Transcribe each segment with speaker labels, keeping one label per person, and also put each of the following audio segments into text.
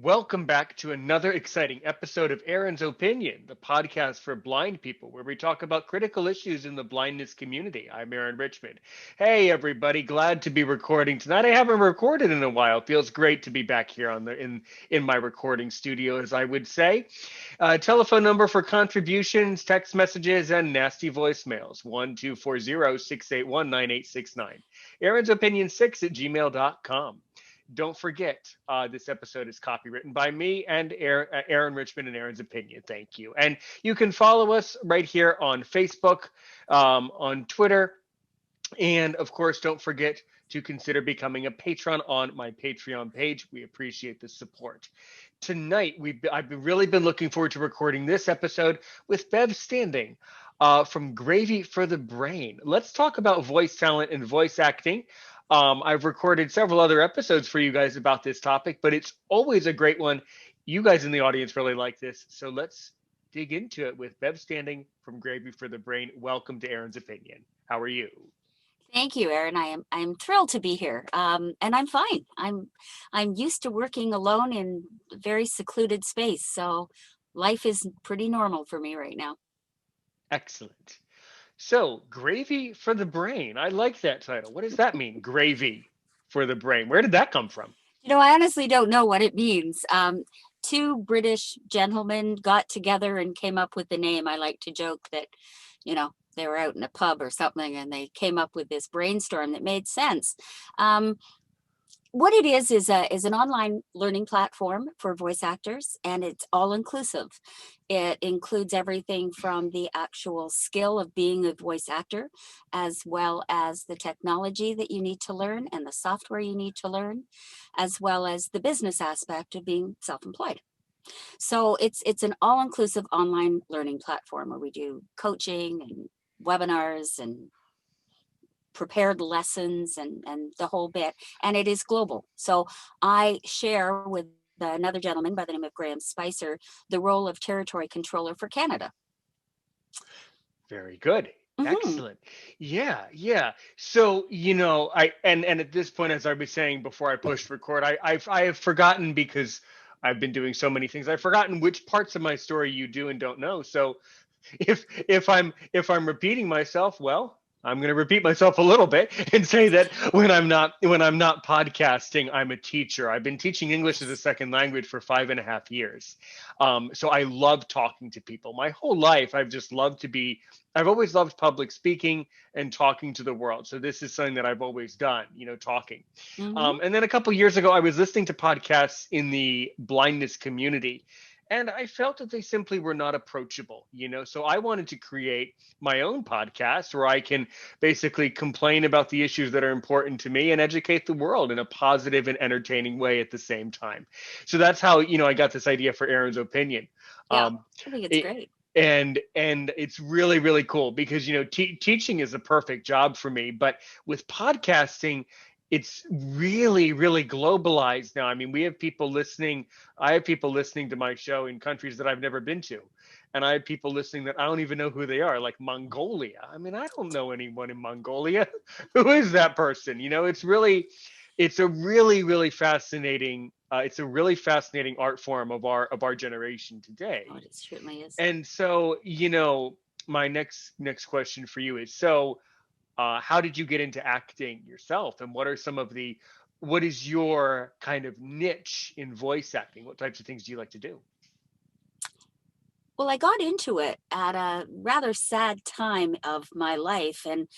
Speaker 1: Welcome back to another exciting episode of Aaron's Opinion, the podcast for blind people, where we talk about critical issues in the blindness community. I'm Aaron Richmond. Hey, everybody! Glad to be recording tonight. I haven't recorded in a while. Feels great to be back here on the in my recording studio, as I would say. Telephone number for contributions, text messages, and nasty voicemails: 1-240-681-9869. Aaron's Opinion 6 at gmail.com. Don't forget, this episode is copywritten by me and Aaron Richmond and Aaron's Opinion. Thank you. And you can follow us right here on Facebook, on Twitter, and of course, don't forget to consider becoming a patron on my Patreon page. We appreciate the support. Tonight, I've really been looking forward to recording this episode with Bev Standing from Gravy for the Brain. Let's talk about voice talent and voice acting. I've recorded several other episodes for you guys about this topic, but it's always a great one. You guys in the audience really like this, so let's dig into it with Bev Standing from Gravy for the Brain. Welcome to Aaron's Opinion. How are you?
Speaker 2: Thank you, Aaron. I'm thrilled to be here, and I'm fine. I'm used to working alone in a very secluded space, so life is pretty normal for me right now.
Speaker 1: Excellent. So, Gravy for the Brain. I like that title. What does that mean? Gravy for the Brain. Where did that come from?
Speaker 2: I honestly don't know what it means. Two British gentlemen got together and came up with the name. I like to joke that, they were out in a pub or something and they came up with this brainstorm that made sense. Um, what it is an online learning platform for voice actors, and it's all inclusive. It includes everything from the actual skill of being a voice actor, as well as the technology that you need to learn and the software you need to learn, as well as the business aspect of being self-employed. So it's an all-inclusive online learning platform where we do coaching and webinars and prepared lessons and the whole bit, and it is global. So I share with another gentleman by the name of Graham Spicer the role of territory controller for Canada.
Speaker 1: Very good.
Speaker 2: Hmm.
Speaker 1: Excellent. Yeah, yeah. So, I at this point, as I was saying before I pushed record, I have forgotten because I've been doing so many things. I've forgotten which parts of my story you do and don't know. So, if I'm repeating myself, well, I'm going to repeat myself a little bit and say that when I'm not podcasting, I'm a teacher. I've been teaching English as a second language for 5.5 years. So I love talking to people. My whole life, I've just loved to be. I've always loved public speaking and talking to the world. So this is something that I've always done, talking.
Speaker 2: Hmm.
Speaker 1: And then a couple years ago, I was listening to podcasts in the blindness community, and I felt that they simply were not approachable. So I wanted to create my own podcast where I can basically complain about the issues that are important to me and educate the world in a positive and entertaining way at the same time. So that's how, I got this idea for Aaron's Opinion.
Speaker 2: Yeah,
Speaker 1: Um,
Speaker 2: I think it's
Speaker 1: it,
Speaker 2: great.
Speaker 1: and it's really really cool because teaching is a perfect job for me, but with podcasting it's really really globalized now. I mean, we have people listening. I have people listening to my show in countries that I've never been to, and I have people listening that I don't even know who they are, like Mongolia. I mean, I don't know anyone in Mongolia. Who is that person? It's a really really fascinating it's a really fascinating art form of our generation
Speaker 2: Oh,
Speaker 1: today.
Speaker 2: it certainly is.
Speaker 1: And so, my next question for you is, so how did you get into acting yourself, and what is your kind of niche in voice acting? What types of things do you like to do?
Speaker 2: Well, I got into it at a rather sad time of my life, and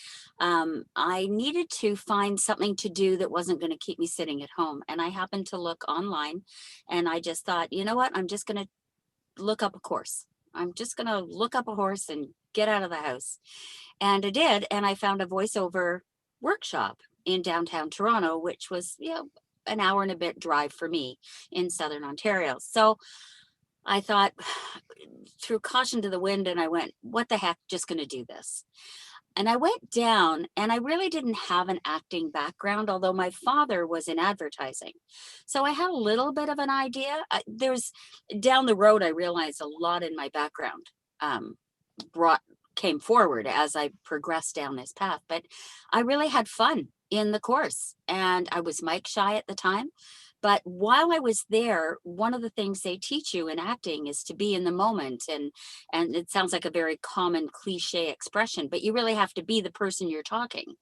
Speaker 2: I needed to find something to do that wasn't going to keep me sitting at home. And I happened to look online, and I just thought, you know what? I'm just going to look up a course. I'm just going to look up a horse and get out of the house. And I did, and I found a voiceover workshop in downtown Toronto, which was, an hour and a bit drive for me in Southern Ontario. So I thought, threw caution to the wind, and I went, what the heck, just going to do this. And I went down, and I really didn't have an acting background, although my father was in advertising. So I had a little bit of an idea. There's down the road, I realized a lot in my background um, brought came forward as I progressed down this path. But I really had fun in the course, and I was mic shy at the time, But while I was there, one of the things they teach you in acting is to be in the moment. And it sounds like a very common cliche expression, but you really have to be the person you're talking,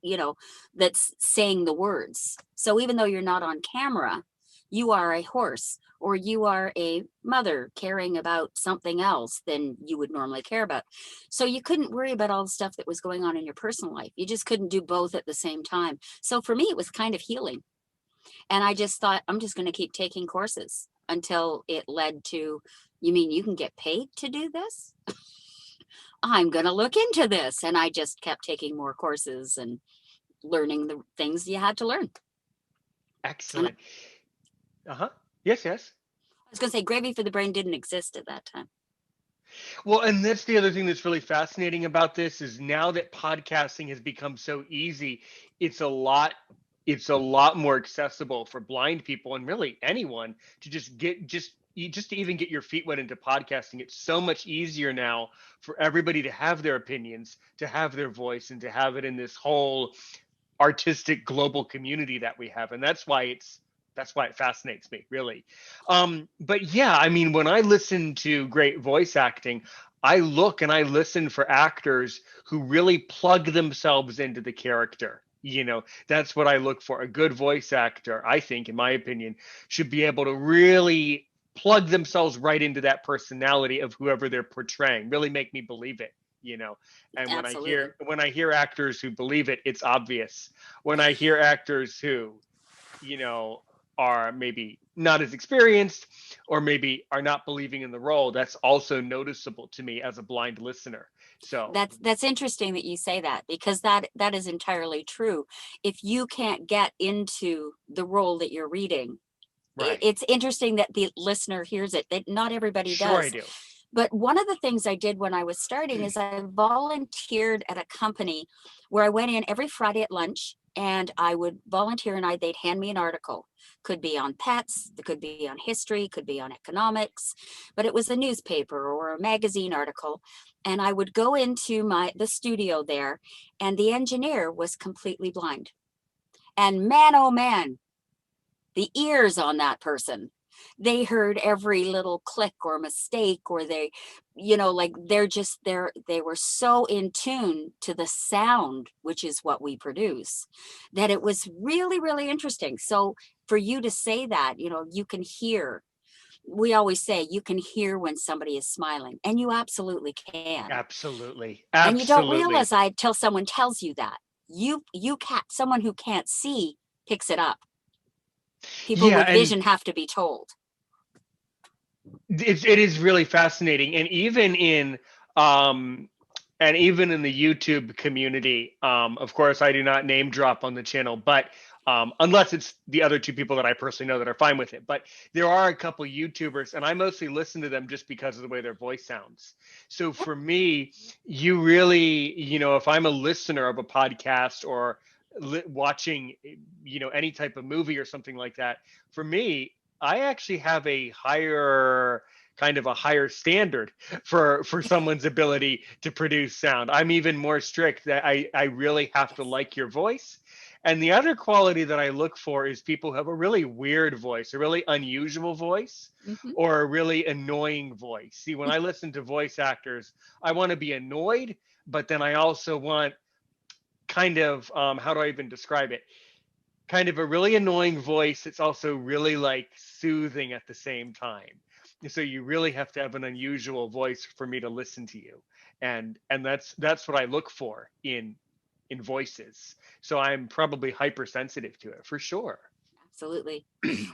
Speaker 2: you know, that's saying the words. So even though you're not on camera, you are a horse, or you are a mother caring about something else than you would normally care about. So you couldn't worry about all the stuff that was going on in your personal life. You just couldn't do both at the same time. So for me, it was kind of healing. And I just thought, I'm just going to keep taking courses until it led to, you mean you can get paid to do this? I'm going to look into this. And I just kept taking more courses and learning the things you had to learn. And
Speaker 1: Excellent. Uh-huh. Yes, yes.
Speaker 2: I was going to say, gravy for the brain didn't exist at that time.
Speaker 1: Well, and that's the other thing that's really fascinating about this is now that podcasting has become so easy, it's a lot it's a lot more accessible for blind people and really anyone to just to even get your feet wet into podcasting. It's so much easier now for everybody to have their opinions, to have their voice, and to have it in this whole artistic global community that we have. And that's why it fascinates me, really. But yeah, I mean, when I listen to great voice acting, I look and I listen for actors who really plug themselves into the character. That's what I look for. A good voice actor, I think, in my opinion, should be able to really plug themselves right into that personality of whoever they're portraying, really make me believe it. And when I
Speaker 2: Absolutely.
Speaker 1: hear actors who believe it, it's obvious. When I hear actors who, you know, are maybe not as experienced or maybe are not believing in the role, that's also noticeable to me as a blind listener. So,
Speaker 2: That's interesting that you say that, because that is entirely true. If you can't get into the role that you're reading,
Speaker 1: right.
Speaker 2: it's interesting that the listener hears it. That not everybody
Speaker 1: Sure, I
Speaker 2: does.
Speaker 1: do.
Speaker 2: But one of the things I did when I was starting is I volunteered at a company where I went in every Friday at lunch, and I would volunteer, and they'd hand me an article. Could be on pets, it could be on history, could be on economics, but it was a newspaper or a magazine article. And I would go into the studio there, and the engineer was completely blind. And man, oh man, the ears on that person. They heard every little click or mistake, or like they were so in tune to the sound, which is what we produce, that it was really, really interesting. So for you to say that, you can hear, we always say you can hear when somebody is smiling, and you absolutely can.
Speaker 1: Absolutely.
Speaker 2: And you don't
Speaker 1: Absolutely.
Speaker 2: realize it till someone tells you that. You can't, someone who can't see picks it up. People
Speaker 1: Yeah,
Speaker 2: with
Speaker 1: and
Speaker 2: vision have to be told.
Speaker 1: it is really fascinating. And even in the YouTube community, of course, I do not name drop on the channel, but unless it's the other two people that I personally know that are fine with it. But there are a couple YouTubers, and I mostly listen to them just because of the way their voice sounds. So
Speaker 2: Yep.
Speaker 1: for me, you really, if I'm a listener of a podcast or watching, any type of movie or something like that, for me, I actually have a higher standard for someone's ability to produce sound. I'm even more strict that I really have to
Speaker 2: Yes.
Speaker 1: like your voice. And the other quality that I look for is people who have a really weird voice, a really unusual voice,
Speaker 2: Hmm.
Speaker 1: or a really annoying voice. See, when I listen to voice actors, I want to be annoyed, but then I also want kind of, how do I even describe it? Kind of a really annoying voice. It's also really like soothing at the same time. So you really have to have an unusual voice for me to listen to you. And that's what I look for in voices. So I'm probably hypersensitive to it for sure.
Speaker 2: Absolutely.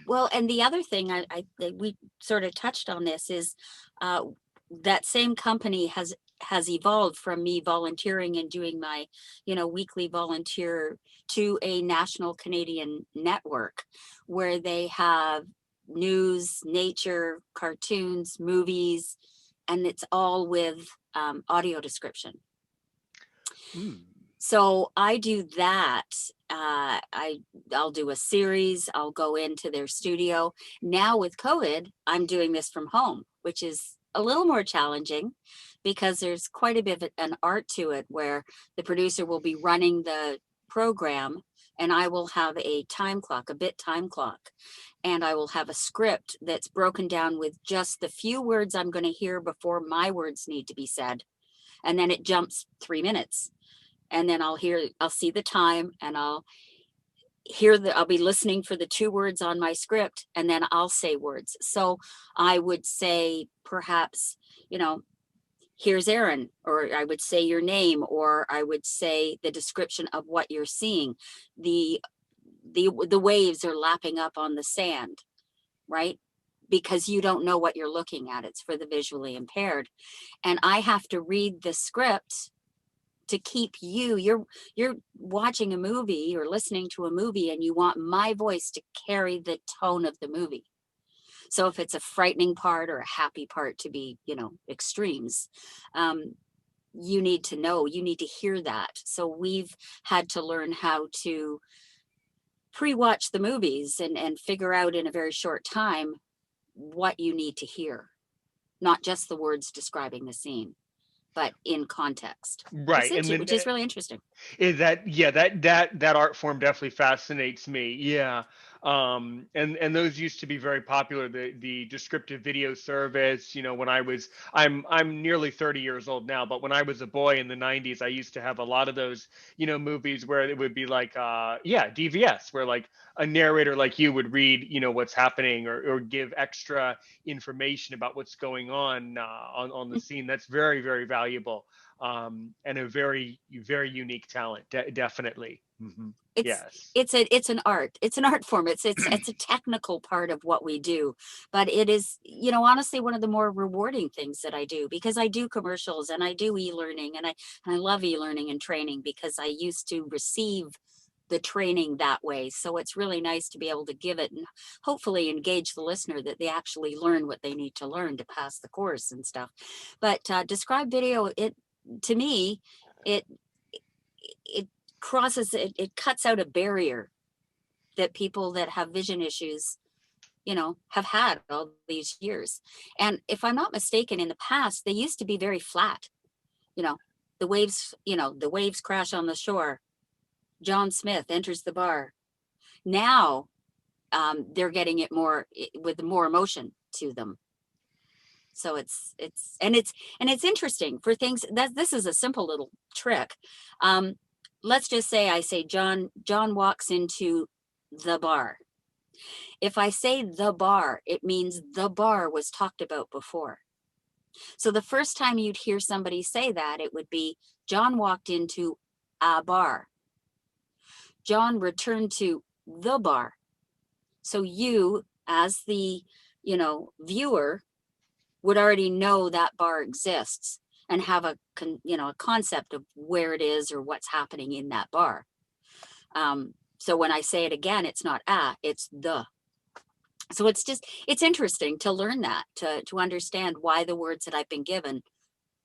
Speaker 2: Well, and the other thing that we sort of touched on this is, uh, that same company has evolved from me volunteering and doing my, weekly volunteer, to a national Canadian network where they have news, nature, cartoons, movies, and it's all with audio description.
Speaker 1: Mm.
Speaker 2: So I do that. I'll do a series. I'll go into their studio. Now with COVID, I'm doing this from home, which is a little more challenging because there's quite a bit of an art to it, where the producer will be running the program, and I will have a time clock, a bit time clock, and I will have a script that's broken down with just the few words I'm going to hear before my words need to be said. And then it jumps 3 minutes. And then I'll see the time, and I'll be listening for the 2 words on my script, and then I'll say words. So I would say perhaps, you know, here's Aaron, or I would say your name, or I would say the description of what you're seeing. The the waves are lapping up on the sand, right? Because you don't know what you're looking at. It's for the visually impaired. And I have to read the script to keep you're watching a movie or listening to a movie, and you want my voice to carry the tone of the movie. So if it's a frightening part or a happy part, to be, extremes, um, you need to hear that. So we've had to learn how to pre-watch the movies and figure out in a very short time what you need to hear, not just the words describing the scene, but in context.
Speaker 1: Right. And then
Speaker 2: Which is really interesting.
Speaker 1: is that, yeah, that art form definitely fascinates me. Yeah. And those used to be very popular, the descriptive video service, when I'm nearly 30 years old now, but when I was a boy in the 90s, I used to have a lot of those, movies where it would be like yeah, DVS, where like a narrator like you would read, what's happening, or give extra information about what's going on the scene. That's very, very valuable, and a very, very unique talent, definitely.
Speaker 2: it's
Speaker 1: Yes.
Speaker 2: it's an art. It's an art form. It's a technical part of what we do, but it is, honestly, one of the more rewarding things that I do, because I do commercials and I do e-learning, and I love e-learning and training because I used to receive the training that way. So it's really nice to be able to give it and hopefully engage the listener that they actually learn what they need to learn to pass the course and stuff. But describe video, it to me, it it it cuts out a barrier that people that have vision issues, have had all these years. And if I'm not mistaken, in the past, they used to be very flat. You know, the waves crash on the shore. John Smith enters the bar. Now, they're getting it more with more emotion to them. So it's interesting for things that this is a simple little trick. Um, let's just say I say John walks into the bar. If I say the bar, it means the bar was talked about before. So the first time you'd hear somebody say that, it would be John walked into a bar. John returned to the bar. So you, as the, viewer, would already know that bar exists and have a concept of where it is or what's happening in that bar. So when I say it again, it's not it's the. So it's interesting to learn that, to understand why the words that I've been given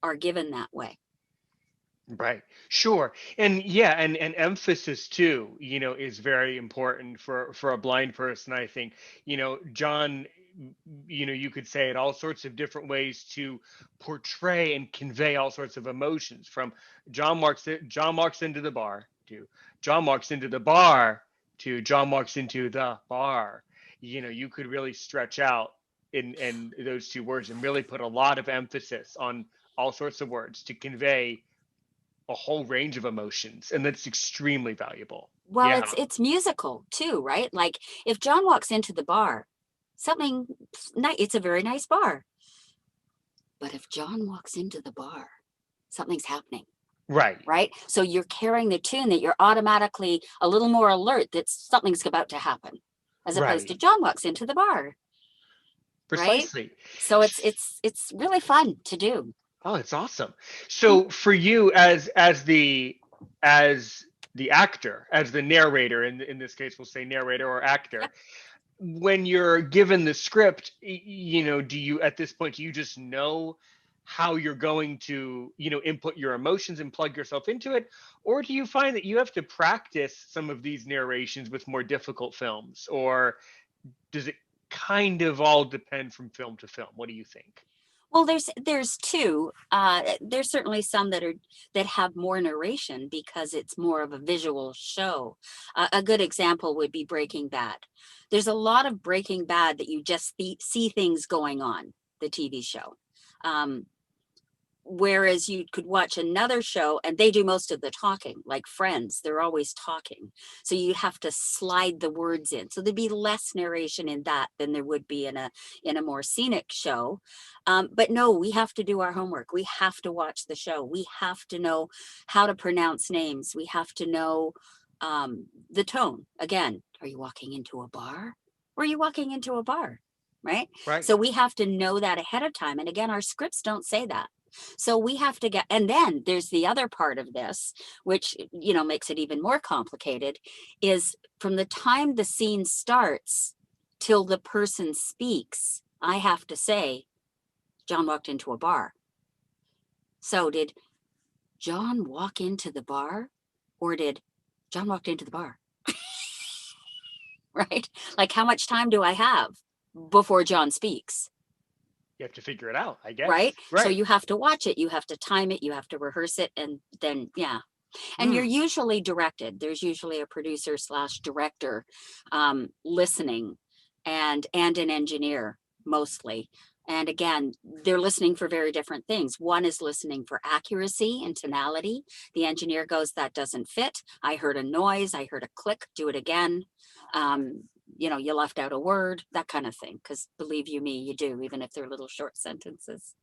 Speaker 2: are given that way.
Speaker 1: Right. Sure. And yeah, and emphasis too, is very important for a blind person, I think. John, you could say it all sorts of different ways to portray and convey all sorts of emotions, from John walks into the bar, to John walks into the bar, to John walks into the bar. You could really stretch out in those two words and really put a lot of emphasis on all sorts of words to convey a whole range of emotions, and that's extremely valuable.
Speaker 2: Well,
Speaker 1: Yeah.
Speaker 2: it's musical too, right? Like if John walks into the bar, something nice, it's a very nice bar. But if John walks into the bar, something's happening.
Speaker 1: Right.
Speaker 2: Right? So you're carrying the tune that you're automatically a little more alert that something's about to happen, as opposed to
Speaker 1: Right.
Speaker 2: John walks into the bar, right?
Speaker 1: Precisely.
Speaker 2: So it's really fun to do.
Speaker 1: Oh, it's awesome. So for you, as the actor, as the narrator, in this case we'll say narrator or actor,
Speaker 2: Yep.
Speaker 1: when you're given the script, do you, at this point, do you just know how you're going to, input your emotions and plug yourself into it? Or do you find that you have to practice some of these narrations with more difficult films? Or does it kind of all depend from film to film? What do you think?
Speaker 2: Well, there's two. There's certainly some that have more narration because it's more of a visual show. A good example would be Breaking Bad. There's a lot of Breaking Bad that you just see things going on, the TV show. Um, Whereas you could watch another show and they do most of the talking, like Friends, they're always talking. So you have to slide the words in. So there'd be less narration in that than there would be in a more scenic show. But no, we have to do our homework. We have to watch the show. We have to know how to pronounce names. We have to know the tone. Again, are you walking into a bar? Or are you walking into a bar? Right.
Speaker 1: Right.
Speaker 2: So we have to know that ahead of time. And again, our scripts don't say that. So we have to get, and then there's the other part of this, which, makes it even more complicated, is from the time the scene starts till the person speaks, I have to say, John walked into a bar. So did John walk into the bar or did John walked into the bar? Right? Like, how much time do I have before John speaks?
Speaker 1: You have to figure it out, I
Speaker 2: Right?
Speaker 1: guess.
Speaker 2: So
Speaker 1: Right.
Speaker 2: you have to watch it, you have to time it, you have to rehearse it, and then, yeah. And you're
Speaker 1: Mm.
Speaker 2: usually directed. There's usually a producer slash director listening and an engineer mostly. And again, they're listening for very different things. One is listening for accuracy and tonality. The engineer goes, that doesn't fit. I heard a noise. I heard a click. Do it again. You left out a word, that kind of thing. Because believe you me, you do, even if they're little short sentences.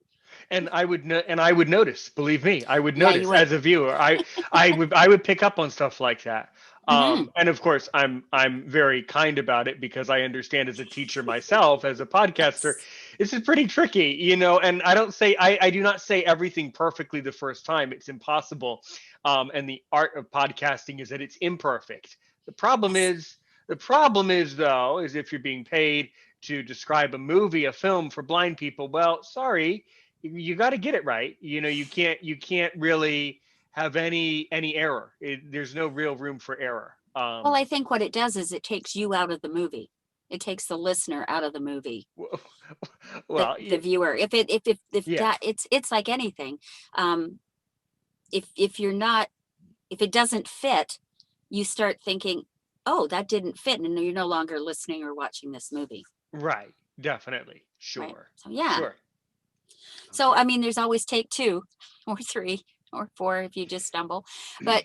Speaker 1: And I would notice, believe me, I would
Speaker 2: Yeah, you
Speaker 1: notice
Speaker 2: would.
Speaker 1: as a viewer. I would pick up on stuff like that.
Speaker 2: Hmm.
Speaker 1: And of course, I'm very kind about it because I understand as a teacher myself, as a podcaster,
Speaker 2: Yes.
Speaker 1: this is pretty tricky, and I do not say everything perfectly the first time. It's impossible. And the art of podcasting is that it's imperfect. The problem
Speaker 2: Yes.
Speaker 1: is the problem is though, is if you're being paid to describe a movie, a film for blind people, well, sorry, you got to get it right. You can't really have any error. There's no real room for error.
Speaker 2: Well, I think what it does is it takes you out of the movie. It takes the listener out of the movie, the
Speaker 1: Well,
Speaker 2: the viewer. If
Speaker 1: yeah,
Speaker 2: that it's like anything. Um, if you're not if it doesn't fit, you start thinking, oh, that didn't fit, and you're no longer listening or watching this movie,
Speaker 1: right, definitely,
Speaker 2: right?
Speaker 1: sure,
Speaker 2: So yeah.
Speaker 1: sure,
Speaker 2: So
Speaker 1: okay,
Speaker 2: I mean, there's always take two, or three, or four if you just stumble, but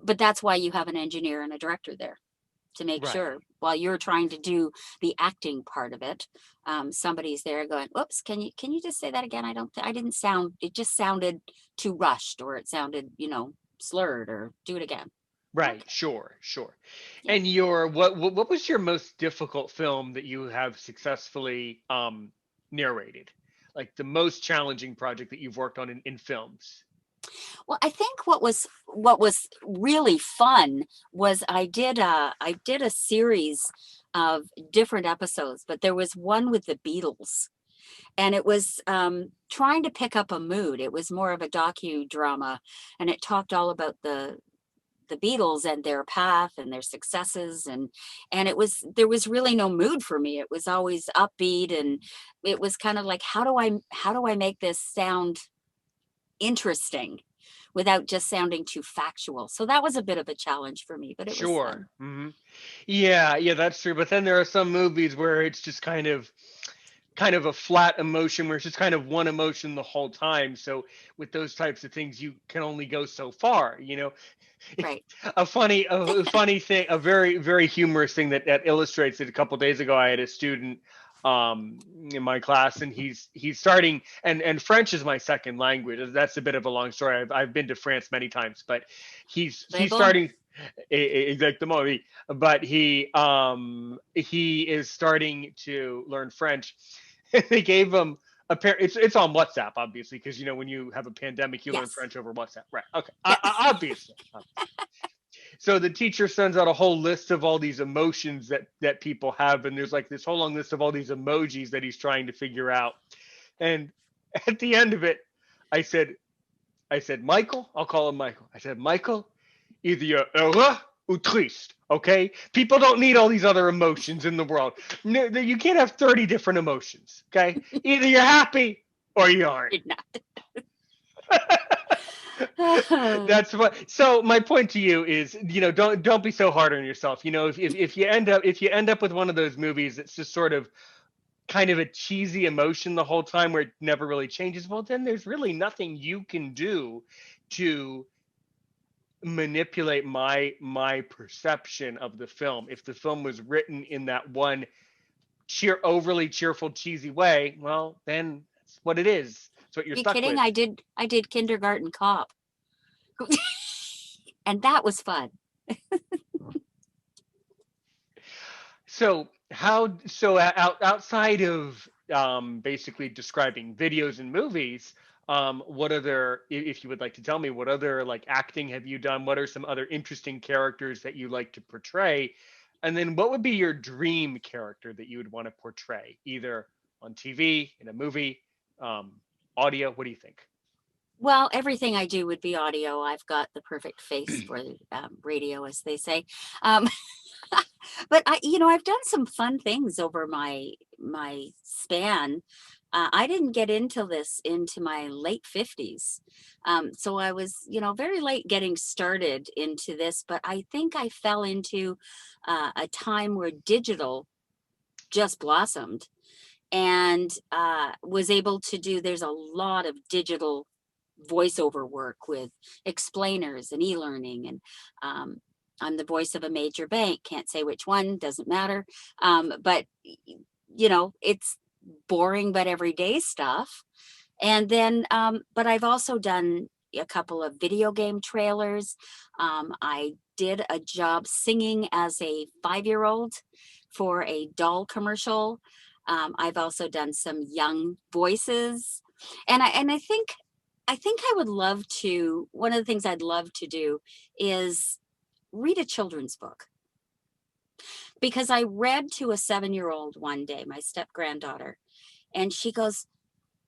Speaker 2: that's why you have an engineer and a director there to make
Speaker 1: right.
Speaker 2: sure while you're trying to do the acting part of it, somebody's there going, "Oops, can you just say that again? I didn't sound. It just sounded too rushed, or it sounded, slurred, or do it again."
Speaker 1: Right,
Speaker 2: Okay,
Speaker 1: sure, sure.
Speaker 2: yeah.
Speaker 1: And what was your most difficult film that you have successfully narrated? Like the most challenging project that you've worked on in films?
Speaker 2: Well, I think what was really fun was I did a series of different episodes, but there was one with the Beatles, and it was trying to pick up a mood. It was more of a docudrama, and it talked all about the Beatles and their path and their successes, and there was really no mood for me. It was always upbeat, and it was kind of like, how do I make this sound interesting without just sounding too factual? So that was a bit of a challenge for me, but it was
Speaker 1: Sure.
Speaker 2: fun.
Speaker 1: Yeah, yeah, that's true. But then there are some movies where it's just kind of a flat emotion where it's just kind of one emotion the whole time. So with those types of things, you can only go so far.
Speaker 2: Right.
Speaker 1: A funny thing, a very very humorous thing that illustrates it. A couple days ago, I had a student in my class, and he's starting, and French is my second language. That's a bit of a long story. I've been to France many times, but
Speaker 2: C'est
Speaker 1: he's
Speaker 2: bon.
Speaker 1: starting exactly, but he is starting to learn French. They gave him a pair. It's on WhatsApp, obviously, because when you have a pandemic, you learn
Speaker 2: Yes.
Speaker 1: French over WhatsApp, right? Okay,
Speaker 2: Yeah.
Speaker 1: obviously. So the teacher sends out a whole list of all these emotions that people have, and there's like this whole long list of all these emojis that he's trying to figure out. And at the end of it, I said, Michael, I'll call him Michael. I said, Michael, either you're heureux ou triste. Okay, people don't need all these other emotions in the world. No, you can't have 30 different emotions. Okay, either you're happy or you aren't.
Speaker 2: Did not.
Speaker 1: That's what. So my point to you is, don't be so hard on yourself. If you end up with one of those movies that's just sort of kind of a cheesy emotion the whole time where it never really changes, well, then there's really nothing you can do to manipulate my perception of the film. If the film was written in that one overly cheerful, cheesy way, well, then that's what it is. That's what you're
Speaker 2: You
Speaker 1: stuck
Speaker 2: kidding?
Speaker 1: with.
Speaker 2: I did Kindergarten Cop. And that was fun.
Speaker 1: Outside of basically describing videos and movies, what other, if you would like to tell me, what other like acting have you done? What are some other interesting characters that you like to portray? And then what would be your dream character that you would want to portray, either on TV, in a movie, um, audio? What do you think?
Speaker 2: Well, everything I do would be audio. I've got the perfect face for radio, as they say. Um, but I've done some fun things over my span. I didn't get into this into my late 50s. So I was, very late getting started into this, but I think I fell into a time where digital just blossomed and was able to do, there's a lot of digital voiceover work with explainers and e-learning, and I'm the voice of a major bank, can't say which one, doesn't matter. But it's boring but everyday stuff. And then but I've also done a couple of video game trailers. I did a job singing as a 5-year-old for a doll commercial. I've also done some young voices, and I think I would love to. One of the things I'd love to do is read a children's book, because I read to a 7-year-old one day, my step granddaughter, and she goes,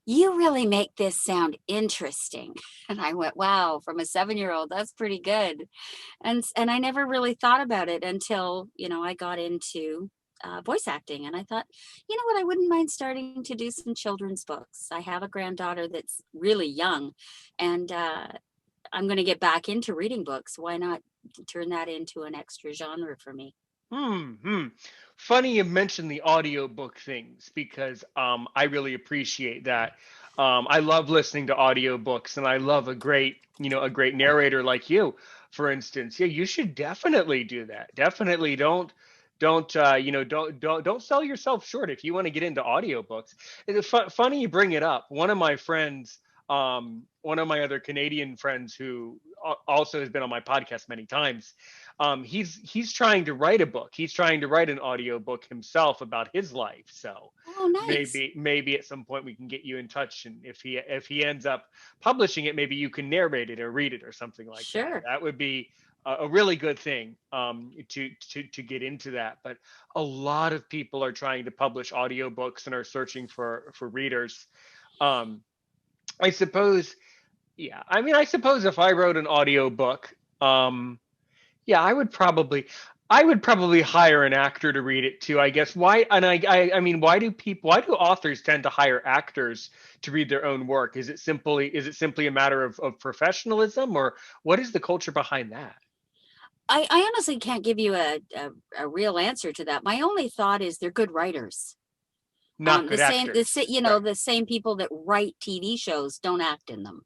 Speaker 2: "You really make this sound interesting." And I went, "Wow, from a 7-year-old, that's pretty good." And I never really thought about it until I got into voice acting, and I thought, you know what, I wouldn't mind starting to do some children's books. I have a granddaughter that's really young, and I'm going to get back into reading books. Why not turn that into an extra genre for me?
Speaker 1: Hmm. Funny you mentioned the audiobook things because I really appreciate that. I love listening to audiobooks and I love a great narrator like you, for instance. Yeah, you should definitely do that. Definitely don't sell yourself short if you want to get into audiobooks. It's funny you bring it up. One of my friends, one of my other Canadian friends who also has been on my podcast many times, he's trying to write a book. He's trying to write an audio book himself about his life. So
Speaker 2: Oh, nice.
Speaker 1: maybe at some point we can get you in touch, and if he ends up publishing it, maybe you can narrate it or read it or something like that.
Speaker 2: Sure.
Speaker 1: That would be a really good thing, to get into that. But a lot of people are trying to publish audiobooks and are searching for readers. Um, I suppose, yeah. I mean, I suppose if I wrote an audiobook, yeah, I would probably hire an actor to read it too, I guess. Why? And I mean, why do authors tend to hire actors to read their own work? Is it simply a matter of professionalism, or what is the culture behind that?
Speaker 2: I honestly can't give you a real answer to that. My only thought is they're good writers.
Speaker 1: Not
Speaker 2: The
Speaker 1: good
Speaker 2: same,
Speaker 1: actors. Right.
Speaker 2: the same people that write TV shows don't act in them,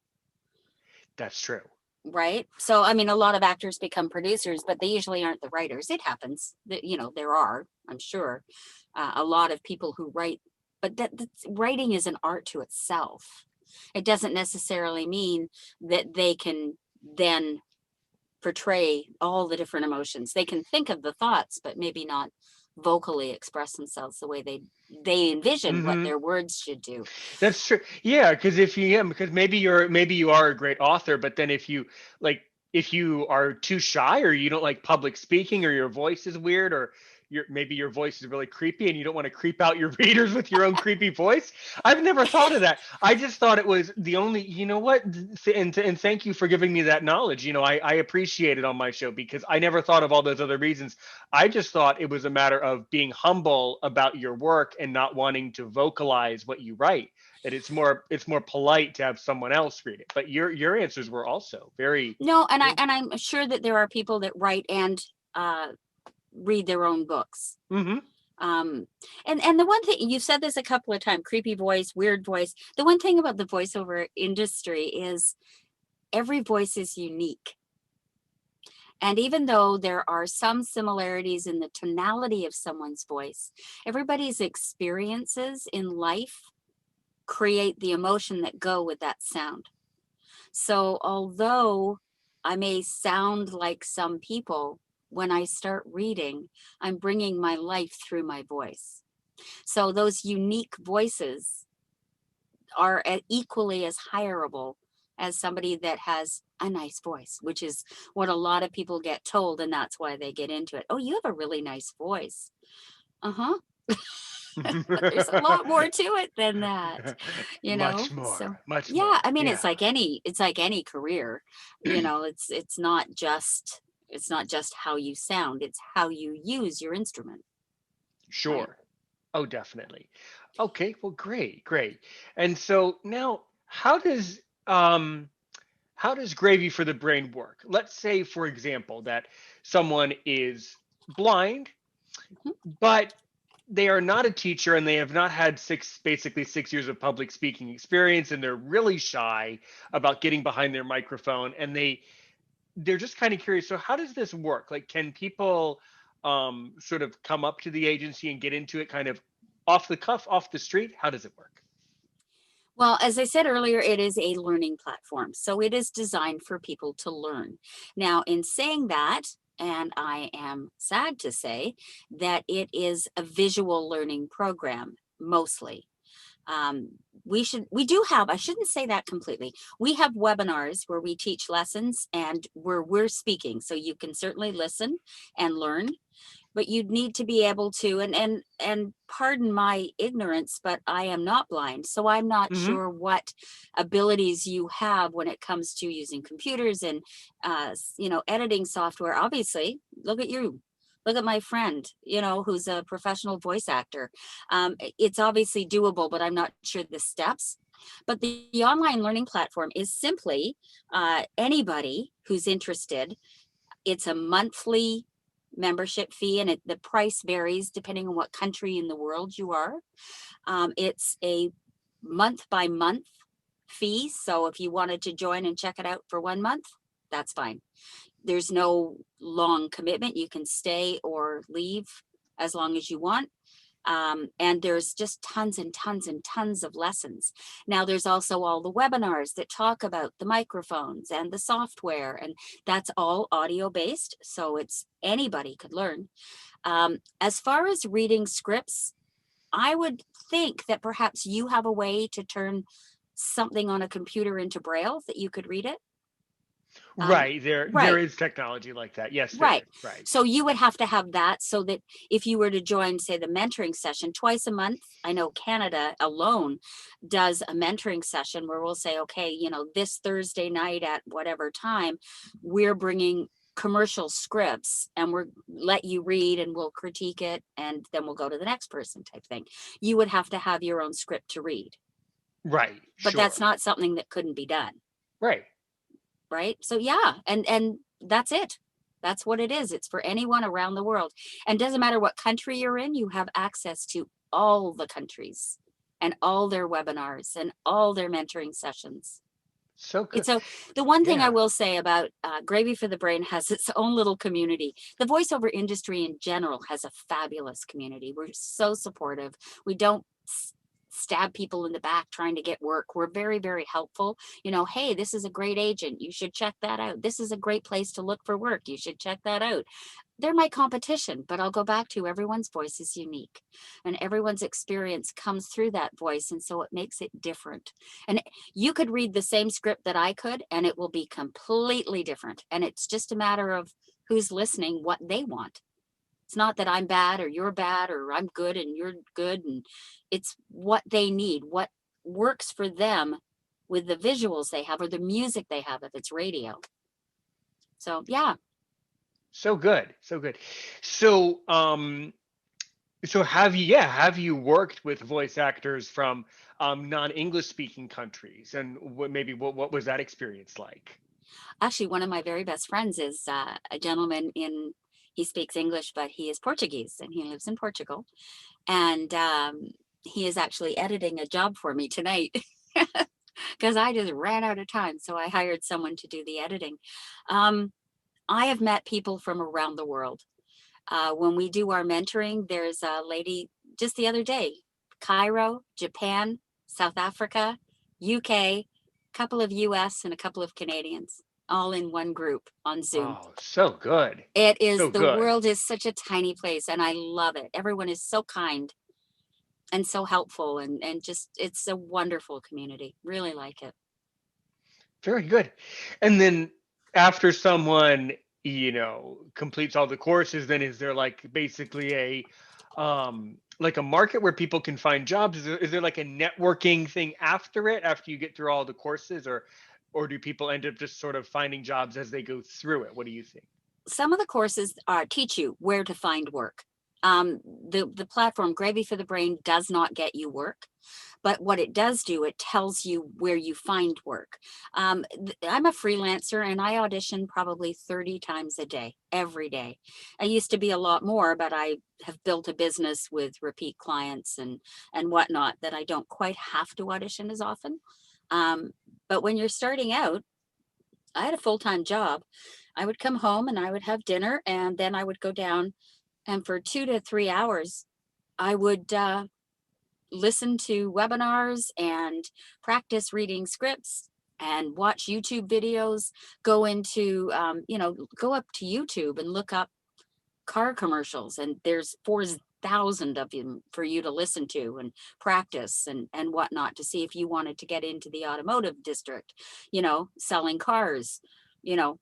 Speaker 1: That's true.
Speaker 2: right? So, I mean, a lot of actors become producers, but they usually aren't the writers. It happens that, there are, I'm sure, a lot of people who write, but writing is an art to itself. It doesn't necessarily mean that they can then portray all the different emotions. They can think of the thoughts, but maybe not vocally express themselves the way they envision what
Speaker 1: Hmm.
Speaker 2: their words should do.
Speaker 1: That's true. Yeah, because maybe you are a great author, but then like if you are too shy or you don't like public speaking or your voice is weird or maybe your voice is really creepy and you don't want to creep out your readers with your own creepy voice. I've never thought of that. I just thought it was the only, you know what? And thank you for giving me that knowledge. I appreciate it on my show because I never thought of all those other reasons. I just thought it was a matter of being humble about your work and not wanting to vocalize what you write. That it's more polite to have someone else read it. But your answers were also very.
Speaker 2: No, and I'm sure that there are people that write and read their own books.
Speaker 1: Mm-hmm.
Speaker 2: And the one thing, you've said this a couple of times, creepy voice, weird voice. The one thing about the voiceover industry is every voice is unique. And even though there are some similarities in the tonality of someone's voice, everybody's experiences in life create the emotion that go with that sound. So although I may sound like some people, when I start reading, I'm bringing my life through my voice. So those unique voices are equally as hireable as somebody that has a nice voice, which is what a lot of people get told, and that's why they get into it. Oh, you have a really nice voice. Uh-huh. There's a lot more to it than that,
Speaker 1: Much more.
Speaker 2: So
Speaker 1: Much
Speaker 2: yeah,
Speaker 1: more.
Speaker 2: I mean,
Speaker 1: Yeah.
Speaker 2: it's like any career, it's not just how you sound, it's how you use your instrument, right?
Speaker 1: Sure. Oh, definitely. Okay. Well, great, great. And so now, how does gravy for the brain work? Let's say, for example, that someone is blind,
Speaker 2: Mhm.
Speaker 1: but they are not a teacher and they have not had basically 6 years of public speaking experience, and they're really shy about getting behind their microphone, and they're just kind of curious. So how does this work? Like, can people sort of come up to the agency and get into it kind of off the cuff, off the street? How does it work?
Speaker 2: Well, as I said earlier, it is a learning platform. So it is designed for people to learn. Now, in saying that, and I am sad to say that it is a visual learning program mostly. Um, we do have, I shouldn't say that completely. We have webinars where we teach lessons and where we're speaking. So you can certainly listen and learn, but you'd need to be able to, and pardon my ignorance, but I am not blind, so I'm not
Speaker 1: Hmm.
Speaker 2: sure what abilities you have when it comes to using computers and editing software. Obviously, look at my friend, who's a professional voice actor. It's obviously doable, but I'm not sure the steps. But the online learning platform is simply anybody who's interested. It's a monthly membership fee, and the price varies depending on what country in the world you are. It's a month by month fee. So if you wanted to join and check it out for 1 month, that's fine. There's no long commitment. You can stay or leave as long as you want. And there's just tons and tons and tons of lessons. Now, there's also all the webinars that talk about the microphones and the software, and that's all audio based. So it's anybody could learn. As far as reading scripts, I would think that perhaps you have a way to turn something on a computer into Braille that you could read it.
Speaker 1: Right. There
Speaker 2: Right.
Speaker 1: is technology like that. Yes, there
Speaker 2: Right.
Speaker 1: is. Right.
Speaker 2: So you would have to have that so that if you were to join, say, the mentoring session twice a month, I know Canada alone does a mentoring session where we'll say, okay, this Thursday night at whatever time, we're bringing commercial scripts and we're let you read and we'll critique it and then we'll go to the next person type thing. You would have to have your own script to read,
Speaker 1: Right.
Speaker 2: but that's
Speaker 1: Sure.
Speaker 2: not something that couldn't be done.
Speaker 1: Right.
Speaker 2: Right. So yeah, and that's it. That's what it is. It's for anyone around the world. And doesn't matter what country you're in, you have access to all the countries and all their webinars and all their mentoring sessions.
Speaker 1: So
Speaker 2: It's
Speaker 1: good.
Speaker 2: so the one thing I
Speaker 1: Yeah.
Speaker 2: will say about Gravy for the Brain has its own little community. The voiceover industry in general has a fabulous community. We're so supportive. We don't stab people in the back trying to get work. We're very, very helpful. Hey, this is a great agent. You should check that out. This is a great place to look for work. You should check that out. They're my competition, but I'll go back to everyone's voice is unique and everyone's experience comes through that voice. And so it makes it different. And you could read the same script that I could, and it will be completely different. And it's just a matter of who's listening, what they want. It's not that I'm bad or you're bad or I'm good and you're good. And it's what they need, what works for them with the visuals they have or the music they have if it's radio. So yeah,
Speaker 1: So good, so good. So, so have you worked with voice actors from non-English speaking countries, and what was that experience like?
Speaker 2: actually, one of my very best friends is a gentleman in. He speaks English, but he is Portuguese and he lives in Portugal. And he is actually editing a job for me tonight because I just ran out of time. So I hired someone to do the editing. Um, I have met people from around the world. When we do our mentoring, there's a lady just the other day, Cairo, Japan, South Africa, UK, couple of US, and a couple of Canadians, all in one group on Zoom.
Speaker 1: Oh, so good,
Speaker 2: It is,
Speaker 1: so
Speaker 2: the
Speaker 1: good.
Speaker 2: world is such a tiny place, and I love it. Everyone is so kind and so helpful, and just, it's a wonderful community. Really like it.
Speaker 1: Very good. And then after someone, completes all the courses, then is there like basically a like a market where people can find jobs? Is there like a networking thing after it, after you get through all the courses, or do people end up just sort of finding jobs as they go through it? What do you think?
Speaker 2: Some of the courses teach you where to find work. The platform Gravy for the Brain does not get you work, but what it does do, it tells you where you find work. I'm a freelancer and I audition probably 30 times a day, every day. I used to be a lot more, but I have built a business with repeat clients and whatnot that I don't quite have to audition as often. Um, but when you're starting out, I had a full-time job. I would come home and I would have dinner and then I would go down, and for 2 to 3 hours, I would listen to webinars and practice reading scripts and watch YouTube videos, go up to YouTube and look up car commercials. And there's 4,000 of them for you to listen to and practice and whatnot to see if you wanted to get into the automotive district, selling cars, you know,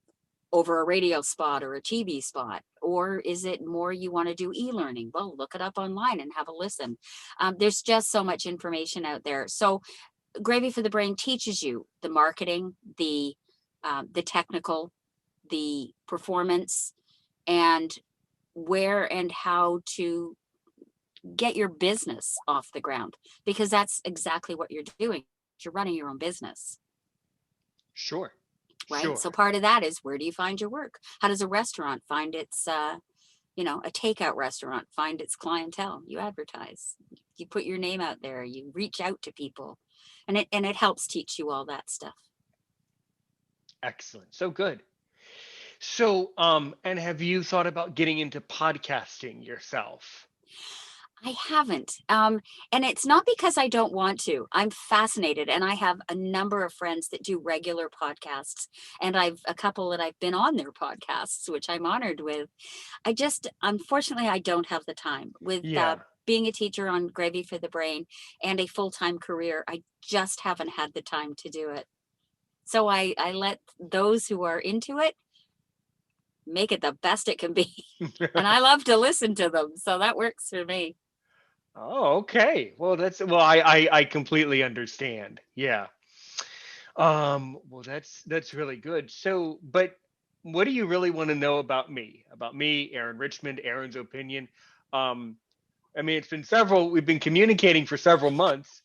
Speaker 2: over a radio spot or a TV spot? Or is it more you want to do e-learning? Well, look it up online and have a listen. There's just so much information out there. So Gravy for the Brain teaches you the marketing, the technical, the performance, and where and how to get your business off the ground, because that's exactly what you're doing. You're running your own business.
Speaker 1: Sure,
Speaker 2: Right. So
Speaker 1: sure.
Speaker 2: part of that is, where do you find your work? How does a restaurant find its, a takeout restaurant find its clientele? You advertise, you put your name out there, you reach out to people, and it helps teach you all that stuff.
Speaker 1: Excellent. So good. So, and have you thought about getting into podcasting yourself?
Speaker 2: I haven't. And it's not because I don't want to. I'm fascinated, and I have a number of friends that do regular podcasts, and I've a couple that I've been on their podcasts, which I'm honored with. Unfortunately, I don't have the time with
Speaker 1: Yeah.
Speaker 2: being a teacher on Gravy for the Brain and a full-time career. I just haven't had the time to do it. So I let those who are into it make it the best it can be. And I love to listen to them. So that works for me.
Speaker 1: Oh, okay. Well, I completely understand. Yeah. Well, that's really good. So, but what do you really want to know about me? About me, Aaron Richmond, Aaron's opinion? Um, I mean, we've been communicating for several months.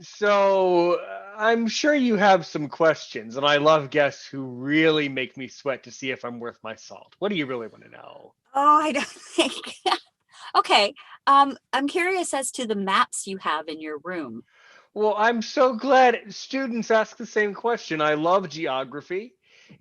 Speaker 1: So, I'm sure you have some questions, and I love guests who really make me sweat to see if I'm worth my salt. What do you really want to know?
Speaker 2: Oh, I don't think. Okay. I'm curious as to the maps you have in your room.
Speaker 1: Well, I'm so glad students ask the same question. I love geography,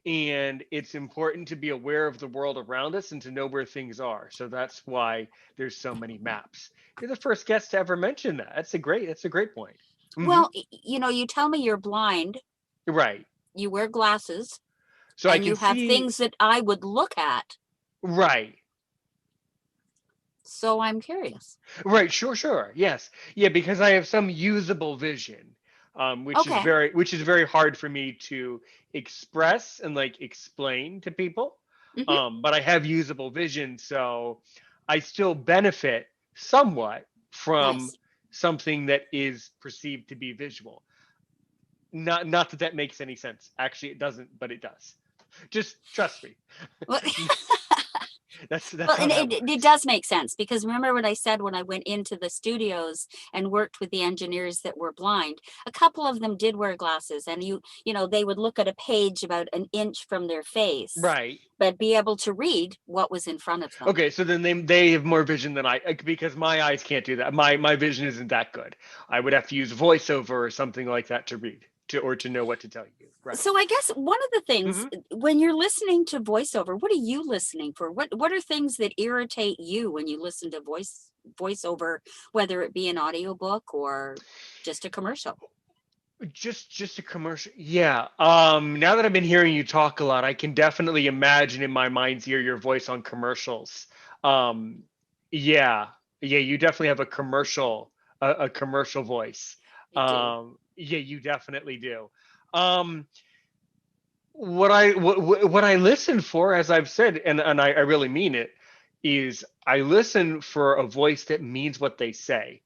Speaker 1: and it's important to be aware of the world around us and to know where things are. So that's why there's so many maps. You're the first guest to ever mention that. That's a great point. Hmm.
Speaker 2: Well, you tell me you're blind,
Speaker 1: Right.
Speaker 2: you wear glasses,
Speaker 1: So I
Speaker 2: and
Speaker 1: can
Speaker 2: you have
Speaker 1: see.
Speaker 2: things that I would look at.
Speaker 1: Right.
Speaker 2: So I'm curious.
Speaker 1: Right, sure, sure. Yes. Yeah, because I have some usable vision,
Speaker 2: Okay.
Speaker 1: which is very hard for me to express and like explain to people.
Speaker 2: Hmm.
Speaker 1: But I have usable vision, so I still benefit somewhat from
Speaker 2: Nice.
Speaker 1: something that is perceived to be visual. Not that that makes any sense. Actually, it doesn't, but it does. Just trust me.
Speaker 2: Well,
Speaker 1: That's
Speaker 2: well,
Speaker 1: how
Speaker 2: and
Speaker 1: that
Speaker 2: it
Speaker 1: works.
Speaker 2: does make sense because remember what I said when I went into the studios and worked with the engineers that were blind, a couple of them did wear glasses and they would look at a page about an inch from their face,
Speaker 1: Right.
Speaker 2: but be able to read what was in front of them.
Speaker 1: Okay, so then they have more vision than I, because my eyes can't do that. My vision isn't that good. I would have to use voiceover or something like that to read to know what to tell you. Right.
Speaker 2: So I guess one of the things
Speaker 1: Hmm.
Speaker 2: when you're listening to voiceover, what are you listening for? What are things that irritate you when you listen to voiceover, whether it be an audiobook or just a commercial?
Speaker 1: Just a commercial. Yeah. Now that I've been hearing you talk a lot, I can definitely imagine in my mind's ear your voice on commercials. Um, yeah. Yeah, you definitely have a commercial voice.
Speaker 2: I do.
Speaker 1: Yeah, you definitely do. Um, what I listen for, as I've said, and I really mean it, is I listen for a voice that means what they say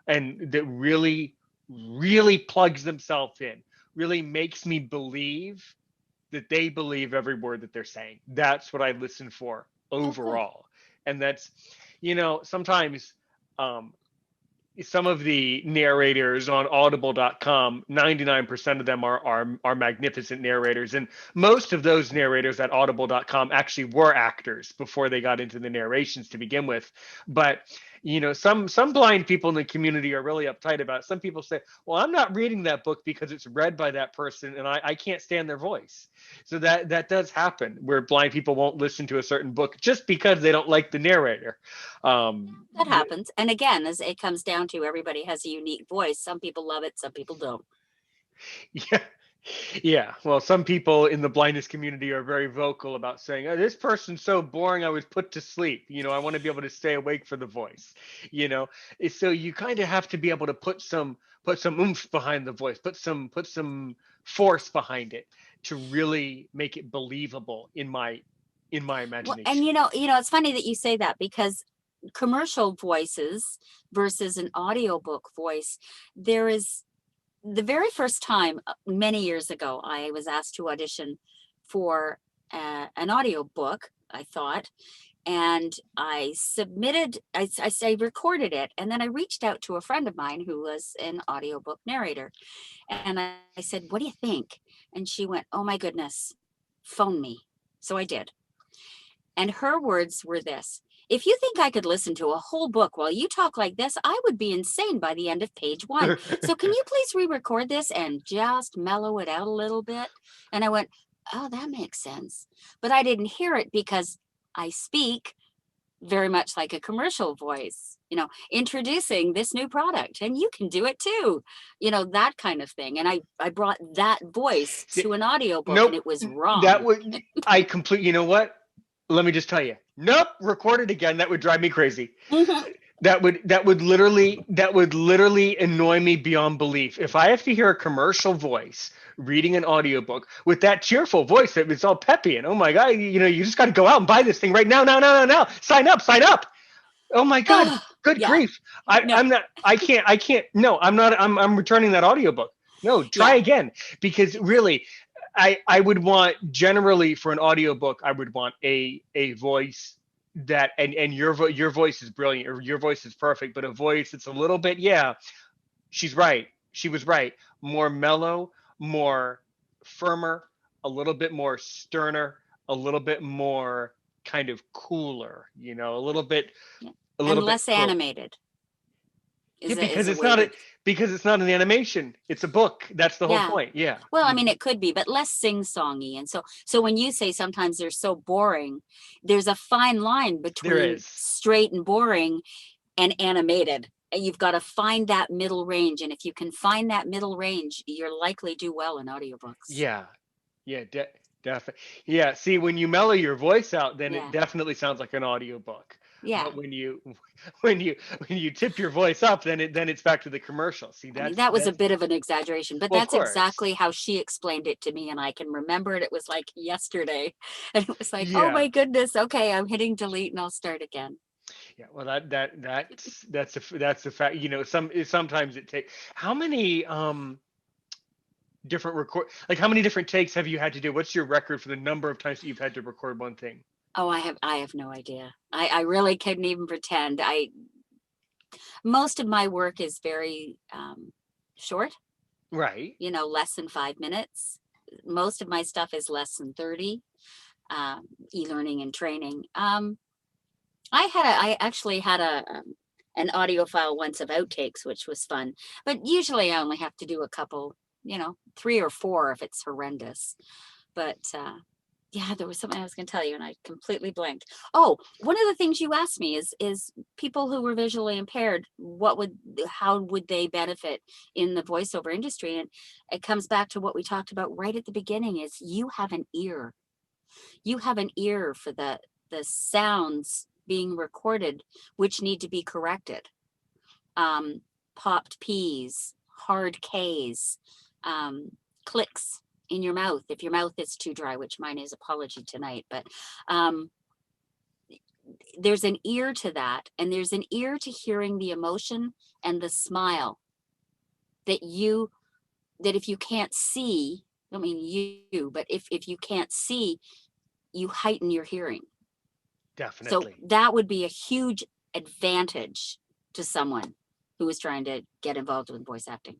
Speaker 1: and that really plugs themselves in, really makes me believe that they believe every word that they're saying. That's what I listen for
Speaker 2: Oh, good.
Speaker 1: overall. And that's, sometimes um, some of the narrators on audible.com, 99% of them are magnificent narrators, and most of those narrators at audible.com actually were actors before they got into the narrations to begin with. But some blind people in the community are really uptight about it. Some people say, well, I'm not reading that book because it's read by that person and I can't stand their voice. So that does happen, where blind people won't listen to a certain book just because they don't like the narrator. um,
Speaker 2: That happens. And again, as it comes down to everybody has a unique voice. Some people love it, some people don't.
Speaker 1: Yeah. Yeah. Well, some people in the blindness community are very vocal about saying, oh, this person's so boring, I was put to sleep. I want to be able to stay awake for the voice. You know, so you kind of have to be able to put some oomph behind the voice, put some force behind it to really make it believable in my
Speaker 2: Well, and
Speaker 1: imagination.
Speaker 2: it's funny that you say that because commercial voices versus an audiobook voice, there is the very first time many years ago, I was asked to audition for an audiobook, I thought, and I submitted, I recorded it, and then I reached out to a friend of mine who was an audiobook narrator. And I said, what do you think? And she went, oh my goodness, phone me. So I did. And her words were this: if you think I could listen to a whole book while you talk like this, I would be insane by the end of page one. So can you please re record this and just mellow it out a little bit? And I went, oh, that makes sense. But I didn't hear it because I speak very much like a commercial voice, introducing this new product and you can do it too, that kind of thing. And I brought that voice
Speaker 1: See,
Speaker 2: to an audiobook and
Speaker 1: nope.
Speaker 2: it was
Speaker 1: That
Speaker 2: wrong.
Speaker 1: would I complete. You know what? Let me just tell you. Nope. Record it again. That would drive me crazy.
Speaker 2: Mhm.
Speaker 1: That would literally annoy me beyond belief. If I have to hear a commercial voice reading an audiobook with that cheerful voice that it's all peppy and, oh my god, you just got to go out and buy this thing right now, now, now, now, now. Sign up. Oh my god, good
Speaker 2: Yeah.
Speaker 1: grief. I
Speaker 2: No.
Speaker 1: I'm not I can't. No, I'm not. I'm returning that audiobook. No, try
Speaker 2: Yeah.
Speaker 1: again, because really I would want, generally, for an audiobook, I would want a voice that, and your voice is brilliant, or your voice is perfect, but a voice that's a little bit, yeah, she's right. She was right. More mellow, more firmer, a little bit more sterner, a little bit more kind of cooler, a little bit
Speaker 2: Yeah.
Speaker 1: a
Speaker 2: And
Speaker 1: little bit
Speaker 2: less
Speaker 1: cruel.
Speaker 2: animated
Speaker 1: Yeah,
Speaker 2: is a way to,
Speaker 1: because it's not an animation. It's a book. That's the whole
Speaker 2: yeah.
Speaker 1: point. Yeah.
Speaker 2: Well, I mean,
Speaker 1: Hmm.
Speaker 2: it could be, but less sing-songy. And so when you say sometimes they're so boring, there's a fine line
Speaker 1: There
Speaker 2: between
Speaker 1: is.
Speaker 2: straight and boring and animated. And you've got to find that middle range. And if you can find that middle range, you're likely do well in audiobooks.
Speaker 1: Yeah. Yeah, definitely. Yeah, see, when you mellow your voice out, then it
Speaker 2: Yeah.
Speaker 1: definitely sounds like an audiobook.
Speaker 2: Yeah.
Speaker 1: But when you tip your voice up, then it's back to the commercial. See,
Speaker 2: I mean,
Speaker 1: that's
Speaker 2: that was a
Speaker 1: that's
Speaker 2: bit of an exaggeration, but
Speaker 1: well, of
Speaker 2: that's
Speaker 1: course.
Speaker 2: exactly how she explained it to me. And I can remember it. It was like yesterday. And it was like, oh
Speaker 1: Yeah.
Speaker 2: my goodness. Okay, I'm hitting delete and I'll start again.
Speaker 1: Yeah, well, that's the fact. Sometimes it takes how many different record like how many different takes have you had to do? What's your record for the number of times that you've had to record one thing?
Speaker 2: Oh, I have no idea. I really couldn't even pretend. I Most of my work is very short,
Speaker 1: Right.
Speaker 2: less than 5 minutes. Most of my stuff is less than 30. E-learning and training. I actually had an audio file once of outtakes, which was fun. But usually I only have to do a couple, 3 or 4 if it's horrendous. But yeah, there was something I was going to tell you, and I completely blanked. Oh, one of the things you asked me is people who were visually impaired, how would they benefit in the voiceover industry? And it comes back to what we talked about right at the beginning: is you have an ear. You have an ear for the sounds being recorded, which need to be corrected. Um, Popped P's, hard K's, clicks in your mouth if your mouth is too dry, which mine is, apology tonight. But um, there's an ear to that, and there's an ear to hearing the emotion and the smile that if you can't see, I don't mean you, but if you can't see, you heighten your hearing. So
Speaker 1: Definitely.
Speaker 2: that would be a huge advantage to someone who is trying to get involved with voice acting.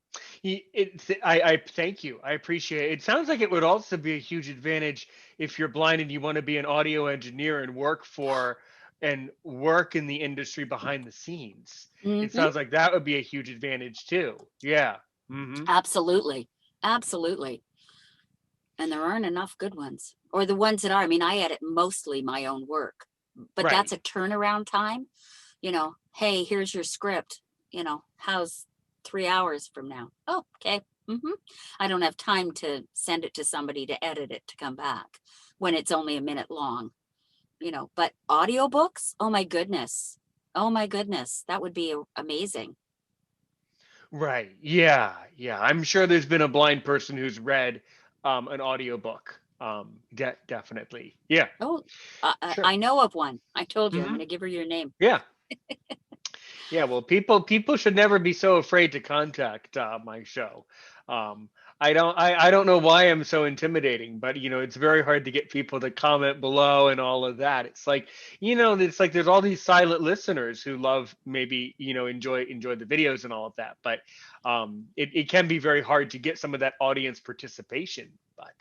Speaker 1: I thank you. I appreciate it. It sounds like it would also be a huge advantage if you're blind and you want to be an audio engineer and work in the industry behind the scenes. It
Speaker 2: Hmm.
Speaker 1: sounds like that would be a huge advantage too. Yeah. Hmm.
Speaker 2: Absolutely. Absolutely. And there aren't enough good ones, or the ones that are. I mean, I edit mostly my own work, but that's
Speaker 1: Right.
Speaker 2: a turnaround time. Hey, here's your script. How's 3 hours from now? Oh, okay. I don't have time to send it to somebody to edit it to come back when it's only a minute long. But audiobooks, oh my goodness. Oh my goodness. That would be amazing.
Speaker 1: Right. Yeah. Yeah. I'm sure there's been a blind person who's read an audiobook. Definitely. Yeah.
Speaker 2: Oh, I
Speaker 1: Sure.
Speaker 2: I know of one. I told you I'm
Speaker 1: Hmm.
Speaker 2: going to give her your name.
Speaker 1: Yeah. Yeah, well, people should never be so afraid to contact my show. Um, I don't know why I'm so intimidating, but it's very hard to get people to comment below and all of that. It's like there's all these silent listeners who love maybe enjoy the videos and all of that, but it can be very hard to get some of that audience participation. But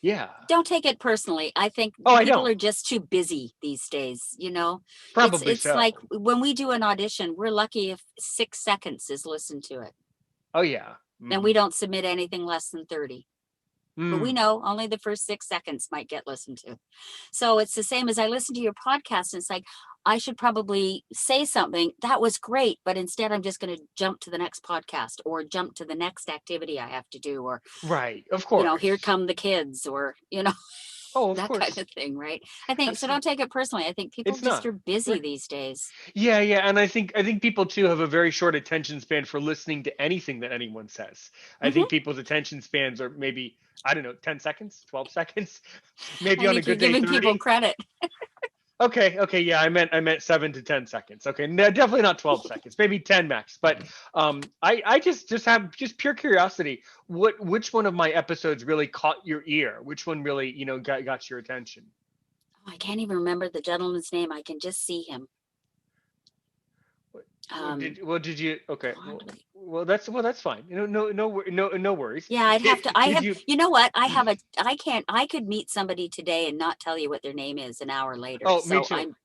Speaker 1: yeah,
Speaker 2: Don't take it personally. I think
Speaker 1: oh, I
Speaker 2: people
Speaker 1: don't.
Speaker 2: are just too busy these days. It's
Speaker 1: Probably
Speaker 2: it's like
Speaker 1: so.
Speaker 2: when we do an audition, we're lucky if 6 seconds is listened to it.
Speaker 1: Oh yeah.
Speaker 2: And we
Speaker 1: Hmm.
Speaker 2: don't submit anything less than 30. But we
Speaker 1: Mm.
Speaker 2: know only the first 6 seconds might get listened to. So it's the same as I listen to your podcast, and it's like I should probably say something that was great, but instead I'm just going to jump to the next podcast or jump to the next activity I have to do, or
Speaker 1: Right. Of
Speaker 2: here
Speaker 1: course.
Speaker 2: come the kids, or
Speaker 1: Oh, of
Speaker 2: that kind
Speaker 1: course.
Speaker 2: of thing, right? I think so. Don't
Speaker 1: Absolutely.
Speaker 2: take it personally. I think people
Speaker 1: It's
Speaker 2: just
Speaker 1: not.
Speaker 2: are busy
Speaker 1: Right.
Speaker 2: these days.
Speaker 1: Yeah, yeah, and I think people too have a very short attention span for listening to anything that anyone says. I
Speaker 2: Hmm.
Speaker 1: think people's attention spans are maybe, I don't know, 10 seconds, 12 seconds, maybe
Speaker 2: I
Speaker 1: on a
Speaker 2: think you're
Speaker 1: good day
Speaker 2: giving people
Speaker 1: 30.
Speaker 2: credit.
Speaker 1: Okay, okay, yeah, I meant 7 to 10 seconds. Okay, no, definitely not 12 seconds, maybe 10 max. But I just have just pure curiosity. Which one of my episodes really caught your ear? Which one really, got your attention?
Speaker 2: I can't even remember the gentleman's name. I can just see him. Um,
Speaker 1: Did you? Okay.
Speaker 2: Fondly.
Speaker 1: That's fine. No worries.
Speaker 2: Yeah, I'd have to. I
Speaker 1: Did
Speaker 2: have.
Speaker 1: you?
Speaker 2: You know what? I have a. I can't. I could meet somebody today and not tell you what their name is an hour later.
Speaker 1: Oh, me
Speaker 2: So
Speaker 1: too.
Speaker 2: I'm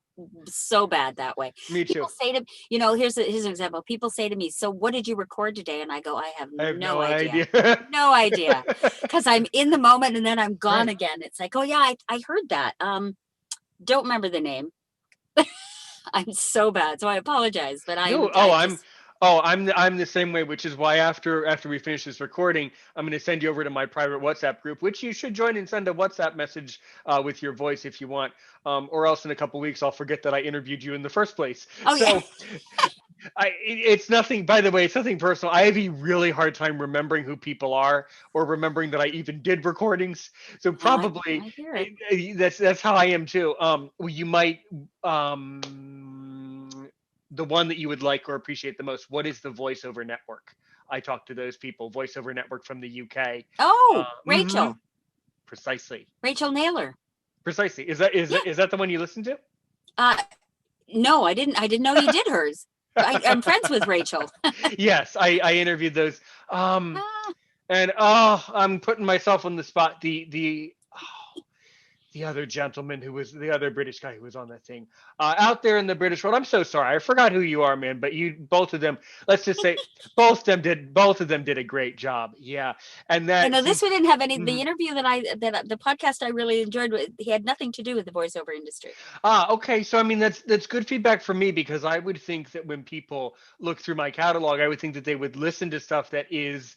Speaker 2: so bad that way.
Speaker 1: Me
Speaker 2: People
Speaker 1: too.
Speaker 2: say to here's an example. People say to me, "So what did you record today?" And I go, "I have
Speaker 1: I have
Speaker 2: no
Speaker 1: no
Speaker 2: idea,
Speaker 1: idea.
Speaker 2: no idea," because I'm in the moment and then I'm gone
Speaker 1: Right.
Speaker 2: again. It's like, oh yeah, I heard that. Don't remember the name. I'm so bad, so I apologize, but
Speaker 1: No.
Speaker 2: I
Speaker 1: Oh, I'm.
Speaker 2: just
Speaker 1: Oh, I'm the same way, which is why after we finish this recording, I'm going to send you over to my private WhatsApp group, which you should join and send a WhatsApp message with your voice if you want, or else in a couple weeks I'll forget that I interviewed you in the first place.
Speaker 2: oh yeah.
Speaker 1: So it's nothing. By the way, it's nothing personal. I have a really hard time remembering who people are or remembering that I even did recordings. So
Speaker 2: Oh,
Speaker 1: probably
Speaker 2: I hear it.
Speaker 1: that's how I am too. You might the one that you would like or appreciate the most, what is the voiceover network? I talk to those people, voiceover network from the UK.
Speaker 2: Oh,
Speaker 1: Mhm,
Speaker 2: Rachel.
Speaker 1: precisely.
Speaker 2: Rachel Naylor.
Speaker 1: Precisely. Is that the one you listen to?
Speaker 2: Uh, no, I didn't know you did hers. I'm friends with Rachel.
Speaker 1: Yes, I interviewed those. Um,
Speaker 2: Ah,
Speaker 1: and I'm putting myself on the spot. The other gentleman who was the other British guy who was on that thing out there in the British world. I'm so sorry, I forgot who you are, man. But you, both of them, let's just say, both of them did a great job. Yeah, and
Speaker 2: you
Speaker 1: that
Speaker 2: know,
Speaker 1: since
Speaker 2: this we didn't have any. The
Speaker 1: mhm.
Speaker 2: interview that the podcast I really enjoyed, he had nothing to do with the voiceover industry.
Speaker 1: Okay. So I mean, that's good feedback for me because I would think that when people look through my catalog, I would think that they would listen to stuff that is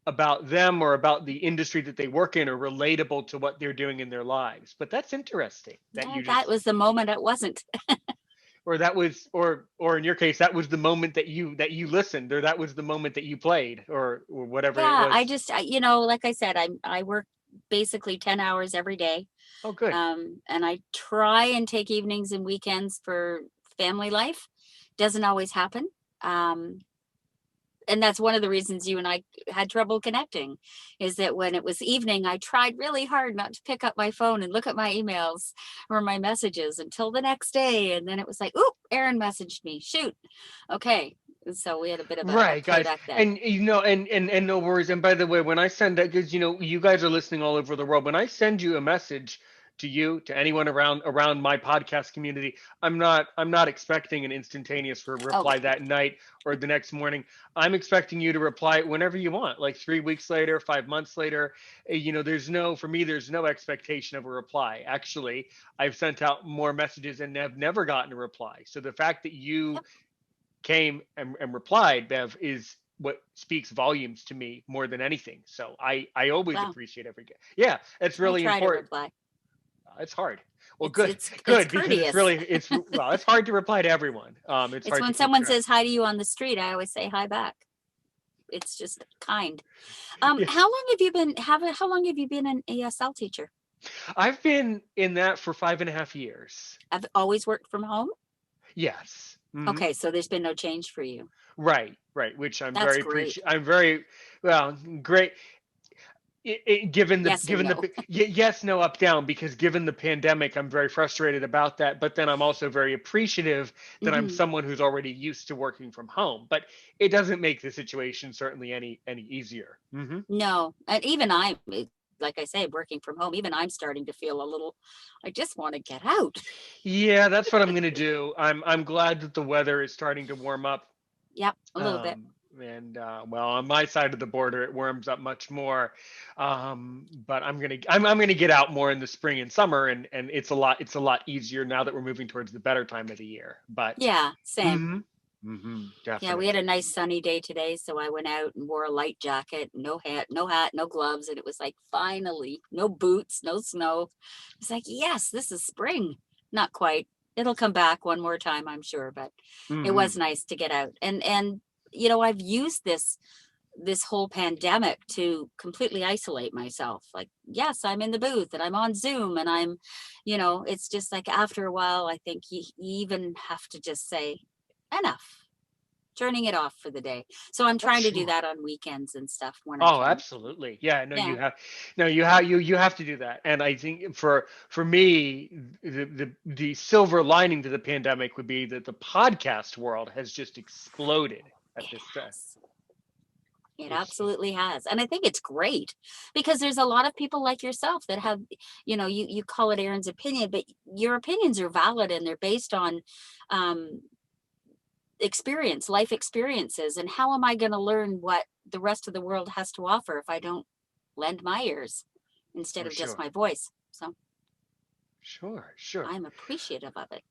Speaker 1: about them or about the industry that they work in or relatable to what they're doing in their lives. But that's interesting that you
Speaker 2: That
Speaker 1: just
Speaker 2: was the moment it wasn't.
Speaker 1: or that was or in your case that was the moment that you listened or that was the moment that you played or whatever it
Speaker 2: Yeah,
Speaker 1: was.
Speaker 2: like I said, I work basically 10 hours every day.
Speaker 1: Oh, good.
Speaker 2: And I try and take evenings and weekends for family life. Doesn't always happen. Um, and that's one of the reasons you and I had trouble connecting, is that when it was evening, I tried really hard not to pick up my phone and look at my emails or my messages until the next day. And then it was like, oop, Aaron messaged me. Shoot. Okay. So we had a bit of a
Speaker 1: Right, guys.
Speaker 2: playback then.
Speaker 1: And and no worries. And by the way, when I send that, because you guys are listening all over the world, when I send you a message to you, to anyone around my podcast community, I'm not expecting an instantaneous reply
Speaker 2: Okay.
Speaker 1: that night or the next morning. I'm expecting you to reply whenever you want, like 3 weeks later, 5 months later. For me, there's no expectation of a reply. Actually, I've sent out more messages and have never gotten a reply. So the fact that you
Speaker 2: Yep.
Speaker 1: came and replied, Bev, is what speaks volumes to me more than anything. So I always
Speaker 2: Wow.
Speaker 1: appreciate every guest. Yeah, it's
Speaker 2: I
Speaker 1: really
Speaker 2: try to
Speaker 1: important.
Speaker 2: reply.
Speaker 1: It's hard. Well,
Speaker 2: It's
Speaker 1: good,
Speaker 2: it's it's
Speaker 1: good, because it's
Speaker 2: courteous.
Speaker 1: really it's well, it's hard to reply to everyone. It's
Speaker 2: It's
Speaker 1: hard to
Speaker 2: when
Speaker 1: keep
Speaker 2: someone
Speaker 1: track.
Speaker 2: says hi to you on the street, I always say hi back. It's just kind.
Speaker 1: Yeah,
Speaker 2: How long have you been an ESL teacher?
Speaker 1: I've been in that for 5.5 years.
Speaker 2: I've always worked from home.
Speaker 1: Yes.
Speaker 2: Okay, so there's been no change for you.
Speaker 1: Right, right. Which I'm
Speaker 2: That's
Speaker 1: very
Speaker 2: great.
Speaker 1: appreciate. I'm very well, great. Given the
Speaker 2: Yes and
Speaker 1: given
Speaker 2: no.
Speaker 1: the yes, no, up down, because given the pandemic, I'm very frustrated about that, but then I'm also very appreciative that I'm
Speaker 2: Hmm.
Speaker 1: someone who's already used to working from home, but it doesn't make the situation certainly any easier.
Speaker 2: No, and even like I say, working from home, even I'm starting to feel a little. I just want to get out.
Speaker 1: Yeah, that's what I'm going to do. I'm glad that the weather is starting to warm up.
Speaker 2: Yep, a little bit.
Speaker 1: um and well, on my side of the border it warms up much more. But I'm gonna get out more in the spring and summer, and it's a lot easier now that we're moving towards the better time of the year. But
Speaker 2: Yeah, same.
Speaker 1: hmm
Speaker 2: Yeah, we had a
Speaker 1: definitely.
Speaker 2: nice sunny day today, so I went out and wore a light jacket, no hat, no gloves, and it was like finally, no boots, no snow. It's like, yes, this is spring. Not quite. It'll come back one more time, I'm sure, but it was
Speaker 1: hmm
Speaker 2: nice to get out. And I've used this whole pandemic to completely isolate myself. Like, yes, I'm in the booth and I'm on Zoom and it's just like after a while, I think you even have to just say enough, turning it off for the day. So I'm trying to do
Speaker 1: sure.
Speaker 2: that on weekends and stuff when I
Speaker 1: Oh,
Speaker 2: can.
Speaker 1: absolutely. Yeah, no,
Speaker 2: Yeah.
Speaker 1: you have, no, you have to do that. And I think for me, the silver lining to the pandemic would be that the podcast world has just exploded
Speaker 2: It
Speaker 1: at this.
Speaker 2: has. It
Speaker 1: It's just
Speaker 2: absolutely has. And I think it's great because there's a lot of people like yourself that have, you call it Aaron's opinion, but your opinions are valid and they're based on um, life experiences. And how am I going to learn what the rest of the world has to offer if I don't lend my ears instead
Speaker 1: oh,
Speaker 2: of just
Speaker 1: sure,
Speaker 2: my voice? So
Speaker 1: sure, sure.
Speaker 2: I'm appreciative of it.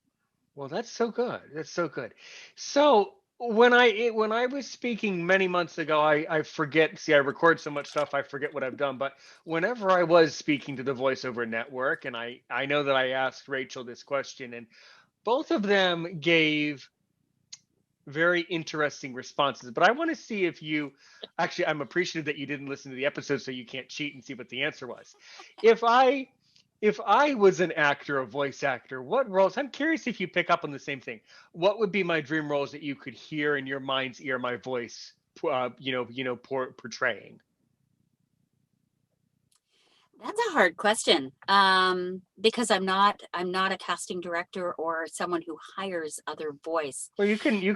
Speaker 1: Well, that's so good. That's so good. So when I was speaking many months ago, I forget. See, I record so much stuff, I forget what I've done. But whenever I was speaking to the voiceover network, and I know that I asked Rachel this question, and both of them gave very interesting responses. But I want to see if you I'm appreciative that you didn't listen to the episode, so you can't cheat and see what the answer was. If I If I was an actor, a voice actor, what roles? I'm curious if you pick up on the same thing. What would be my dream roles that you could hear in your mind's ear my voice, portraying?
Speaker 2: That's a hard question. Because I'm not a casting director or someone who hires other voice.
Speaker 1: Well, you can lie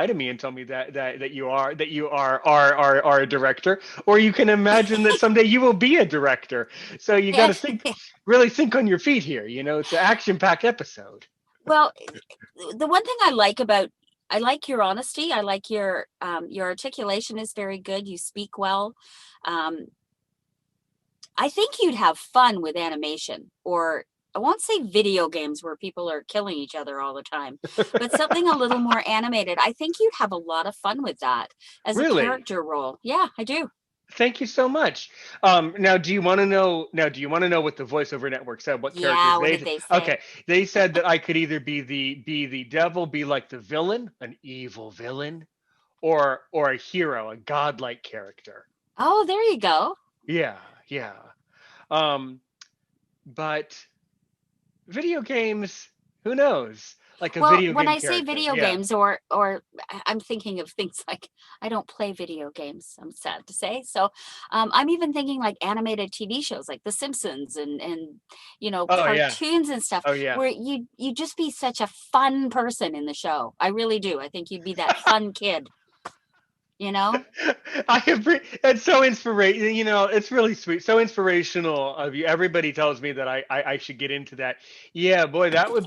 Speaker 1: to me and tell me that you are a director, or you can imagine that someday you will be a director. So you got to really think on your feet here. It's an action-packed episode.
Speaker 2: Well, the one thing I like your honesty. I like your articulation is very good. You speak well. Um, I think you'd have fun with animation, or I won't say video games where people are killing each other all the time, but something a little more animated. I think you'd have a lot of fun with that as a
Speaker 1: Really?
Speaker 2: character role. Yeah, I do.
Speaker 1: Thank you so much. Now, do you want to know? Now, do you want to know what the voiceover network said? What
Speaker 2: Yeah,
Speaker 1: characters
Speaker 2: what did
Speaker 1: they?
Speaker 2: they say?
Speaker 1: Okay, they said that I could either be the devil, be like the villain, an evil villain, or a hero, a godlike character.
Speaker 2: Oh, there you go.
Speaker 1: Yeah, yeah. Um, but video games, who knows? Like a
Speaker 2: Well,
Speaker 1: video
Speaker 2: when
Speaker 1: game
Speaker 2: I say
Speaker 1: character.
Speaker 2: video
Speaker 1: Yeah.
Speaker 2: games, or I'm thinking of things like I don't play video games. I'm sad to say. So, I'm even thinking like animated TV shows like The Simpsons and
Speaker 1: Oh yeah.
Speaker 2: cartoons and stuff
Speaker 1: Oh yeah.
Speaker 2: where you just be such a fun person in the show. I really do. I think you'd be that fun kid. You know.
Speaker 1: I agree. It's so inspirational. It's really sweet. So inspirational of you. Everybody tells me that I should get into that. Yeah, boy, that would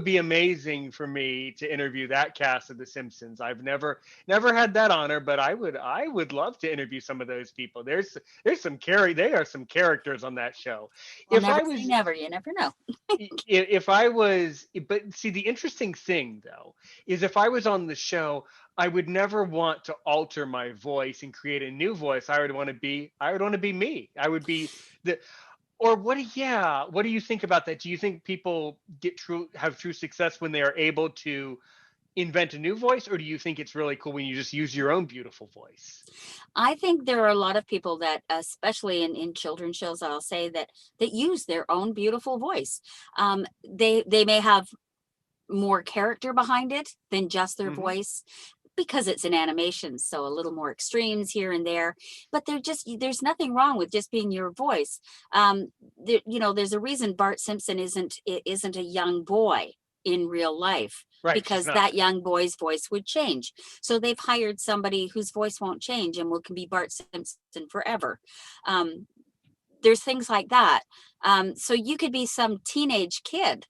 Speaker 1: be amazing for me to interview that cast of The Simpsons. I've never had that honor, but I would love to interview some of those people. There's some they are some characters on that show.
Speaker 2: Well,
Speaker 1: If
Speaker 2: never
Speaker 1: I
Speaker 2: say
Speaker 1: was
Speaker 2: never. You never know.
Speaker 1: if I was, but see, the interesting thing though is if I was on the show, I would never want to alter my voice and create a new voice. I would want to be me. I would be the, or yeah, what do you think about that? Do you think people have true success when they are able to invent a new voice, or do you think it's really cool when you just use your own beautiful voice?
Speaker 2: I think there are a lot of people that, especially in children's shows, I'll say that use their own beautiful voice. They may have more character behind it than just their
Speaker 1: Hmm.
Speaker 2: voice because it's an animation, so a little more extremes here and there, but there's nothing wrong with just being your voice. There's a reason Bart Simpson isn't a young boy in real life,
Speaker 1: Right, she's
Speaker 2: because that
Speaker 1: not.
Speaker 2: young boy's voice would change. So they've hired somebody whose voice won't change and can be Bart Simpson forever. um, there's things like that. So you could be some teenage kid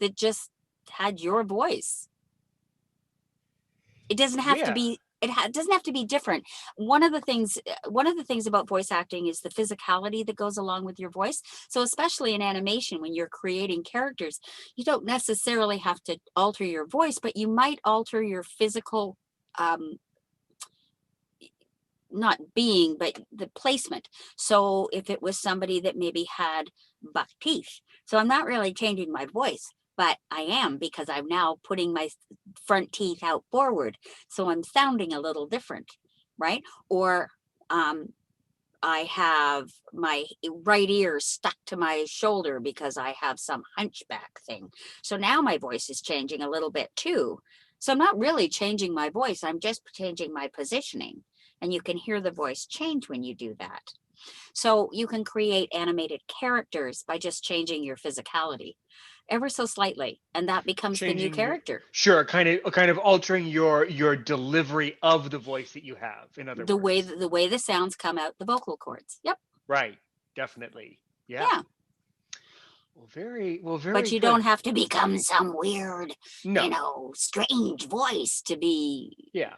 Speaker 2: that just had your voice. It doesn't have to
Speaker 1: Yeah.
Speaker 2: be it doesn't have to be different. One of the things about voice acting is the physicality that goes along with your voice. So especially in animation, when you're creating characters, you don't necessarily have to alter your voice, but you might alter your physical, um, not being, but the placement. So if it was somebody that maybe had buck teeth, so I'm not really changing my voice, but I am, because I'm now putting my front teeth out forward. So I'm sounding a little different, right? Or um, I have my right ear stuck to my shoulder because I have some hunchback thing. So now my voice is changing a little bit too. So I'm not really changing my voice, I'm just changing my positioning. And you can hear the voice change when you do that. So you can create animated characters by just changing your physicality ever so slightly, and that becomes the new
Speaker 1: Changing your,
Speaker 2: character.
Speaker 1: sure, kind of altering your delivery of the voice that you have, in other
Speaker 2: The way
Speaker 1: words.
Speaker 2: the way the sounds come out the vocal cords. Yep.
Speaker 1: Right, definitely. Yeah.
Speaker 2: Yeah.
Speaker 1: Very
Speaker 2: But you don't
Speaker 1: good.
Speaker 2: have to become some weird,
Speaker 1: No.
Speaker 2: strange voice to be,
Speaker 1: Yeah.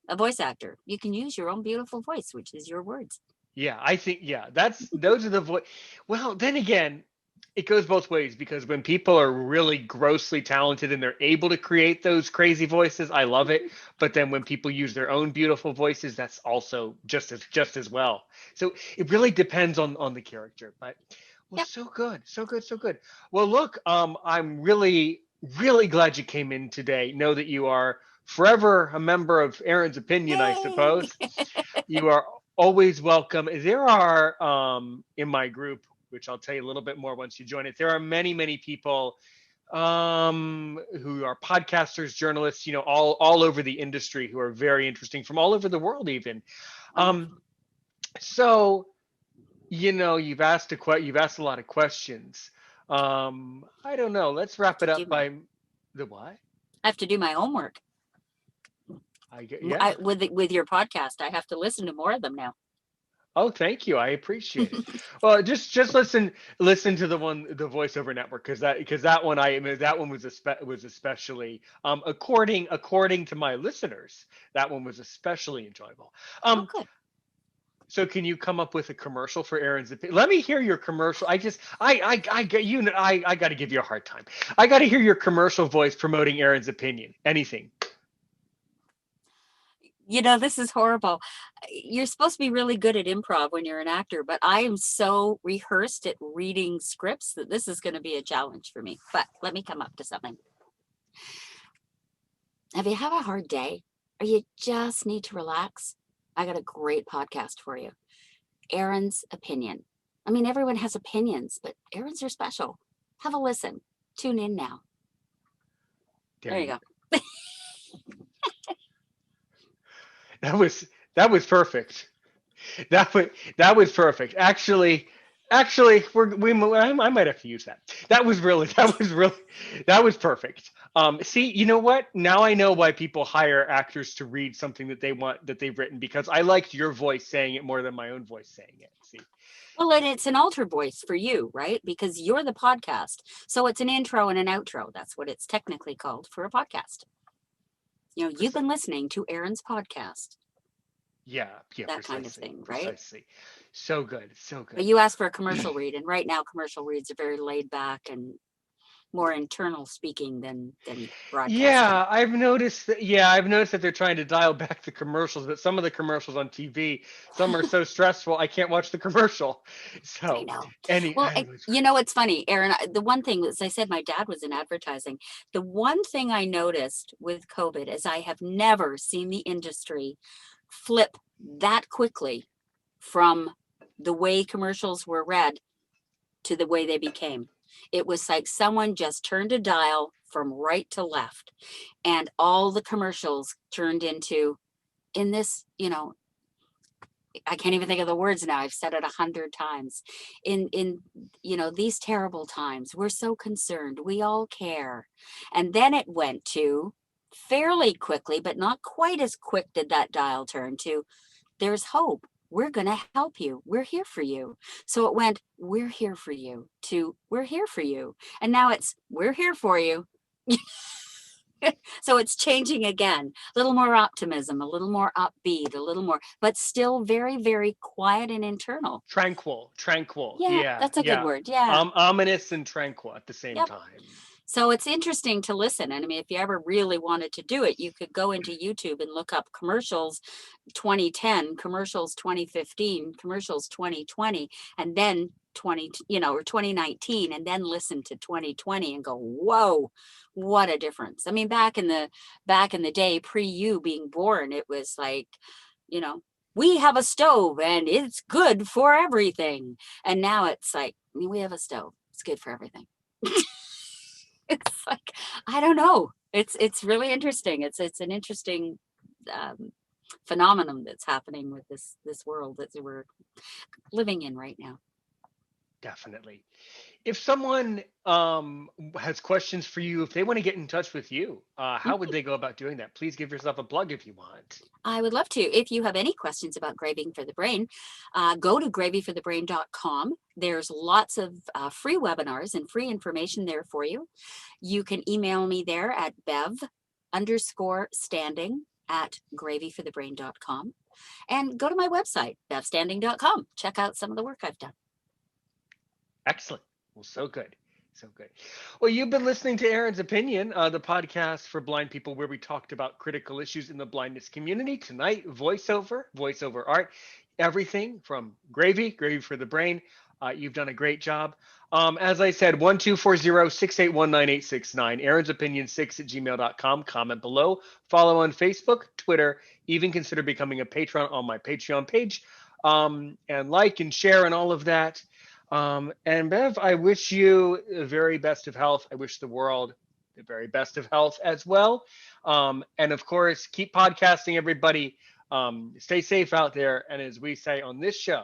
Speaker 2: a voice actor. You can use your own beautiful voice, which is your words.
Speaker 1: Yeah, I think, yeah, that's those are the voice. Well, then again, it goes both ways, because when people are really grossly talented and they're able to create those crazy voices, I love it. But then when people use their own beautiful voices, that's also just as well. So it really depends on the character. But well,
Speaker 2: Yep.
Speaker 1: so good, so good, so good. Well, look, I'm really glad you came in today. Know that you are forever a member of Aaron's Opinion, I
Speaker 2: Yay.
Speaker 1: suppose. You are always welcome. There are in my group, which I'll tell you a little bit more once you join it. There are many people who are podcasters, journalists, all over the industry who are very interesting from all over the world, even. Um,
Speaker 2: Wonderful.
Speaker 1: so you've asked a lot of questions. I don't know. Let's
Speaker 2: I have
Speaker 1: wrap it
Speaker 2: to do
Speaker 1: up
Speaker 2: my
Speaker 1: by the what?
Speaker 2: I have to do my homework.
Speaker 1: I get yeah.
Speaker 2: With your podcast, I have to listen to more of them now.
Speaker 1: Oh, thank you. I appreciate it. Well, just listen to the voiceover network because that one that one was especially according to my listeners, that one was especially enjoyable.
Speaker 2: Oh,
Speaker 1: Um,
Speaker 2: good.
Speaker 1: so can you come up with a commercial for Aaron's opinion? Let me hear your commercial. I get you. I got to give you a hard time. I got to hear your commercial voice promoting Aaron's opinion. Anything.
Speaker 2: This is horrible. You're supposed to be really good at improv when you're an actor, but I am so rehearsed at reading scripts that this is going to be a challenge for me. But let me come up to something. Have you had a hard day or you just need to relax? I got a great podcast for you. Aaron's opinion. I mean, everyone has opinions, but Aaron's are special. Have a listen. Tune in now.
Speaker 1: There
Speaker 2: There you
Speaker 1: you.
Speaker 2: go.
Speaker 1: That was that was perfect. That was that was perfect. Actually, I might have to use that. That was perfect. See, you know what? Now I know why people hire actors to read something that they've written because I liked your voice saying it more than my own voice saying it. See,
Speaker 2: Well, and it's an alter voice for you, right? Because you're the podcast. So it's an intro and an outro. That's what it's technically called for a podcast. You've been listening to Aaron's podcast,
Speaker 1: yeah, yeah,
Speaker 2: that kind of
Speaker 1: precisely,
Speaker 2: thing, right?
Speaker 1: precisely. So good, so
Speaker 2: But
Speaker 1: good.
Speaker 2: you asked for a commercial read, and right now commercial reads are very laid back and more internal speaking than broadcasting.
Speaker 1: I've noticed that they're trying to dial back the commercials, but some of the commercials on TV, some are so stressful I can't watch the commercial.
Speaker 2: I
Speaker 1: So,
Speaker 2: know. Well,
Speaker 1: anyways,
Speaker 2: it's funny, Aaron. The one thing, as I said, my dad was in advertising. The one thing I noticed with COVID is I have never seen the industry flip that quickly from the way commercials were read to the way they became. It was like someone just turned a dial from right to left, and all the commercials turned into, in this, I can't even think of the words now. I've said it 100 times. In these terrible times, we're so concerned. We all care. And then it went to fairly quickly, but not quite as quick did that dial turn to, there's hope. We're going to help you. We're here for you. So it went, we're here for you, to we're here for you. And now it's, we're here for you. So it's changing again, a little more optimism, a little more upbeat, a little more, but still very, very quiet and internal.
Speaker 1: tranquil.
Speaker 2: Yeah,
Speaker 1: Yeah,
Speaker 2: that's a good
Speaker 1: yeah.
Speaker 2: word. Yeah.
Speaker 1: Ominous and tranquil at the same
Speaker 2: Yep.
Speaker 1: time.
Speaker 2: So it's interesting to listen. And I mean, if you ever really wanted to do it, you could go into YouTube and look up commercials 2010, commercials 2015, commercials 2020, and then 2019, and then listen to 2020 and go, whoa, what a difference. I mean, back in the day, pre you being born, it was like, you know, we have a stove and it's good for everything. And now it's like, we have a stove. It's good for everything. It's like, I don't know. It's really interesting. It's an interesting um, phenomenon that's happening with this world that we're living in right now.
Speaker 1: Definitely. If someone has questions for you, if they want to get in touch with you, how would they go about doing that? Please give yourself a plug if you want.
Speaker 2: I would love to. If you have any questions about graving for the brain, go to gravyforthebrain.com. There's lots of free webinars and free information there for you. You can email me there at bev_standing@gravyforthebrain.com, and go to my website, bevstanding.com. Check out some of the work I've done.
Speaker 1: Excellent. Well, so good. So good. Well, you've been listening to Aaron's Opinion, the podcast for blind people where we talked about critical issues in the blindness community. Tonight, voiceover art, everything from gravy for the brain. You've done a great job. As I said, 1240-681-9869, Aaron's Opinion 6@gmail.com. Comment below. Follow on Facebook, Twitter. Even consider becoming a patron on my Patreon page. and like and share and all of that. And Bev, I wish you the very best of health. I wish the world the very best of health as well. And of course, keep podcasting, everybody. Stay safe out there. And as we say on this show,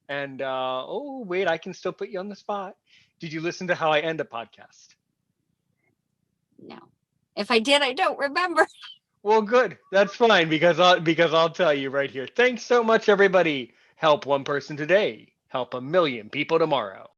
Speaker 1: and oh, wait, I can still put you on the spot. Did you listen to how I end a podcast?
Speaker 2: No. If I did, I don't remember.
Speaker 1: Well, good. That's fine because I'll tell you right here. Thanks so much, everybody. Help one person today. Help a million people tomorrow.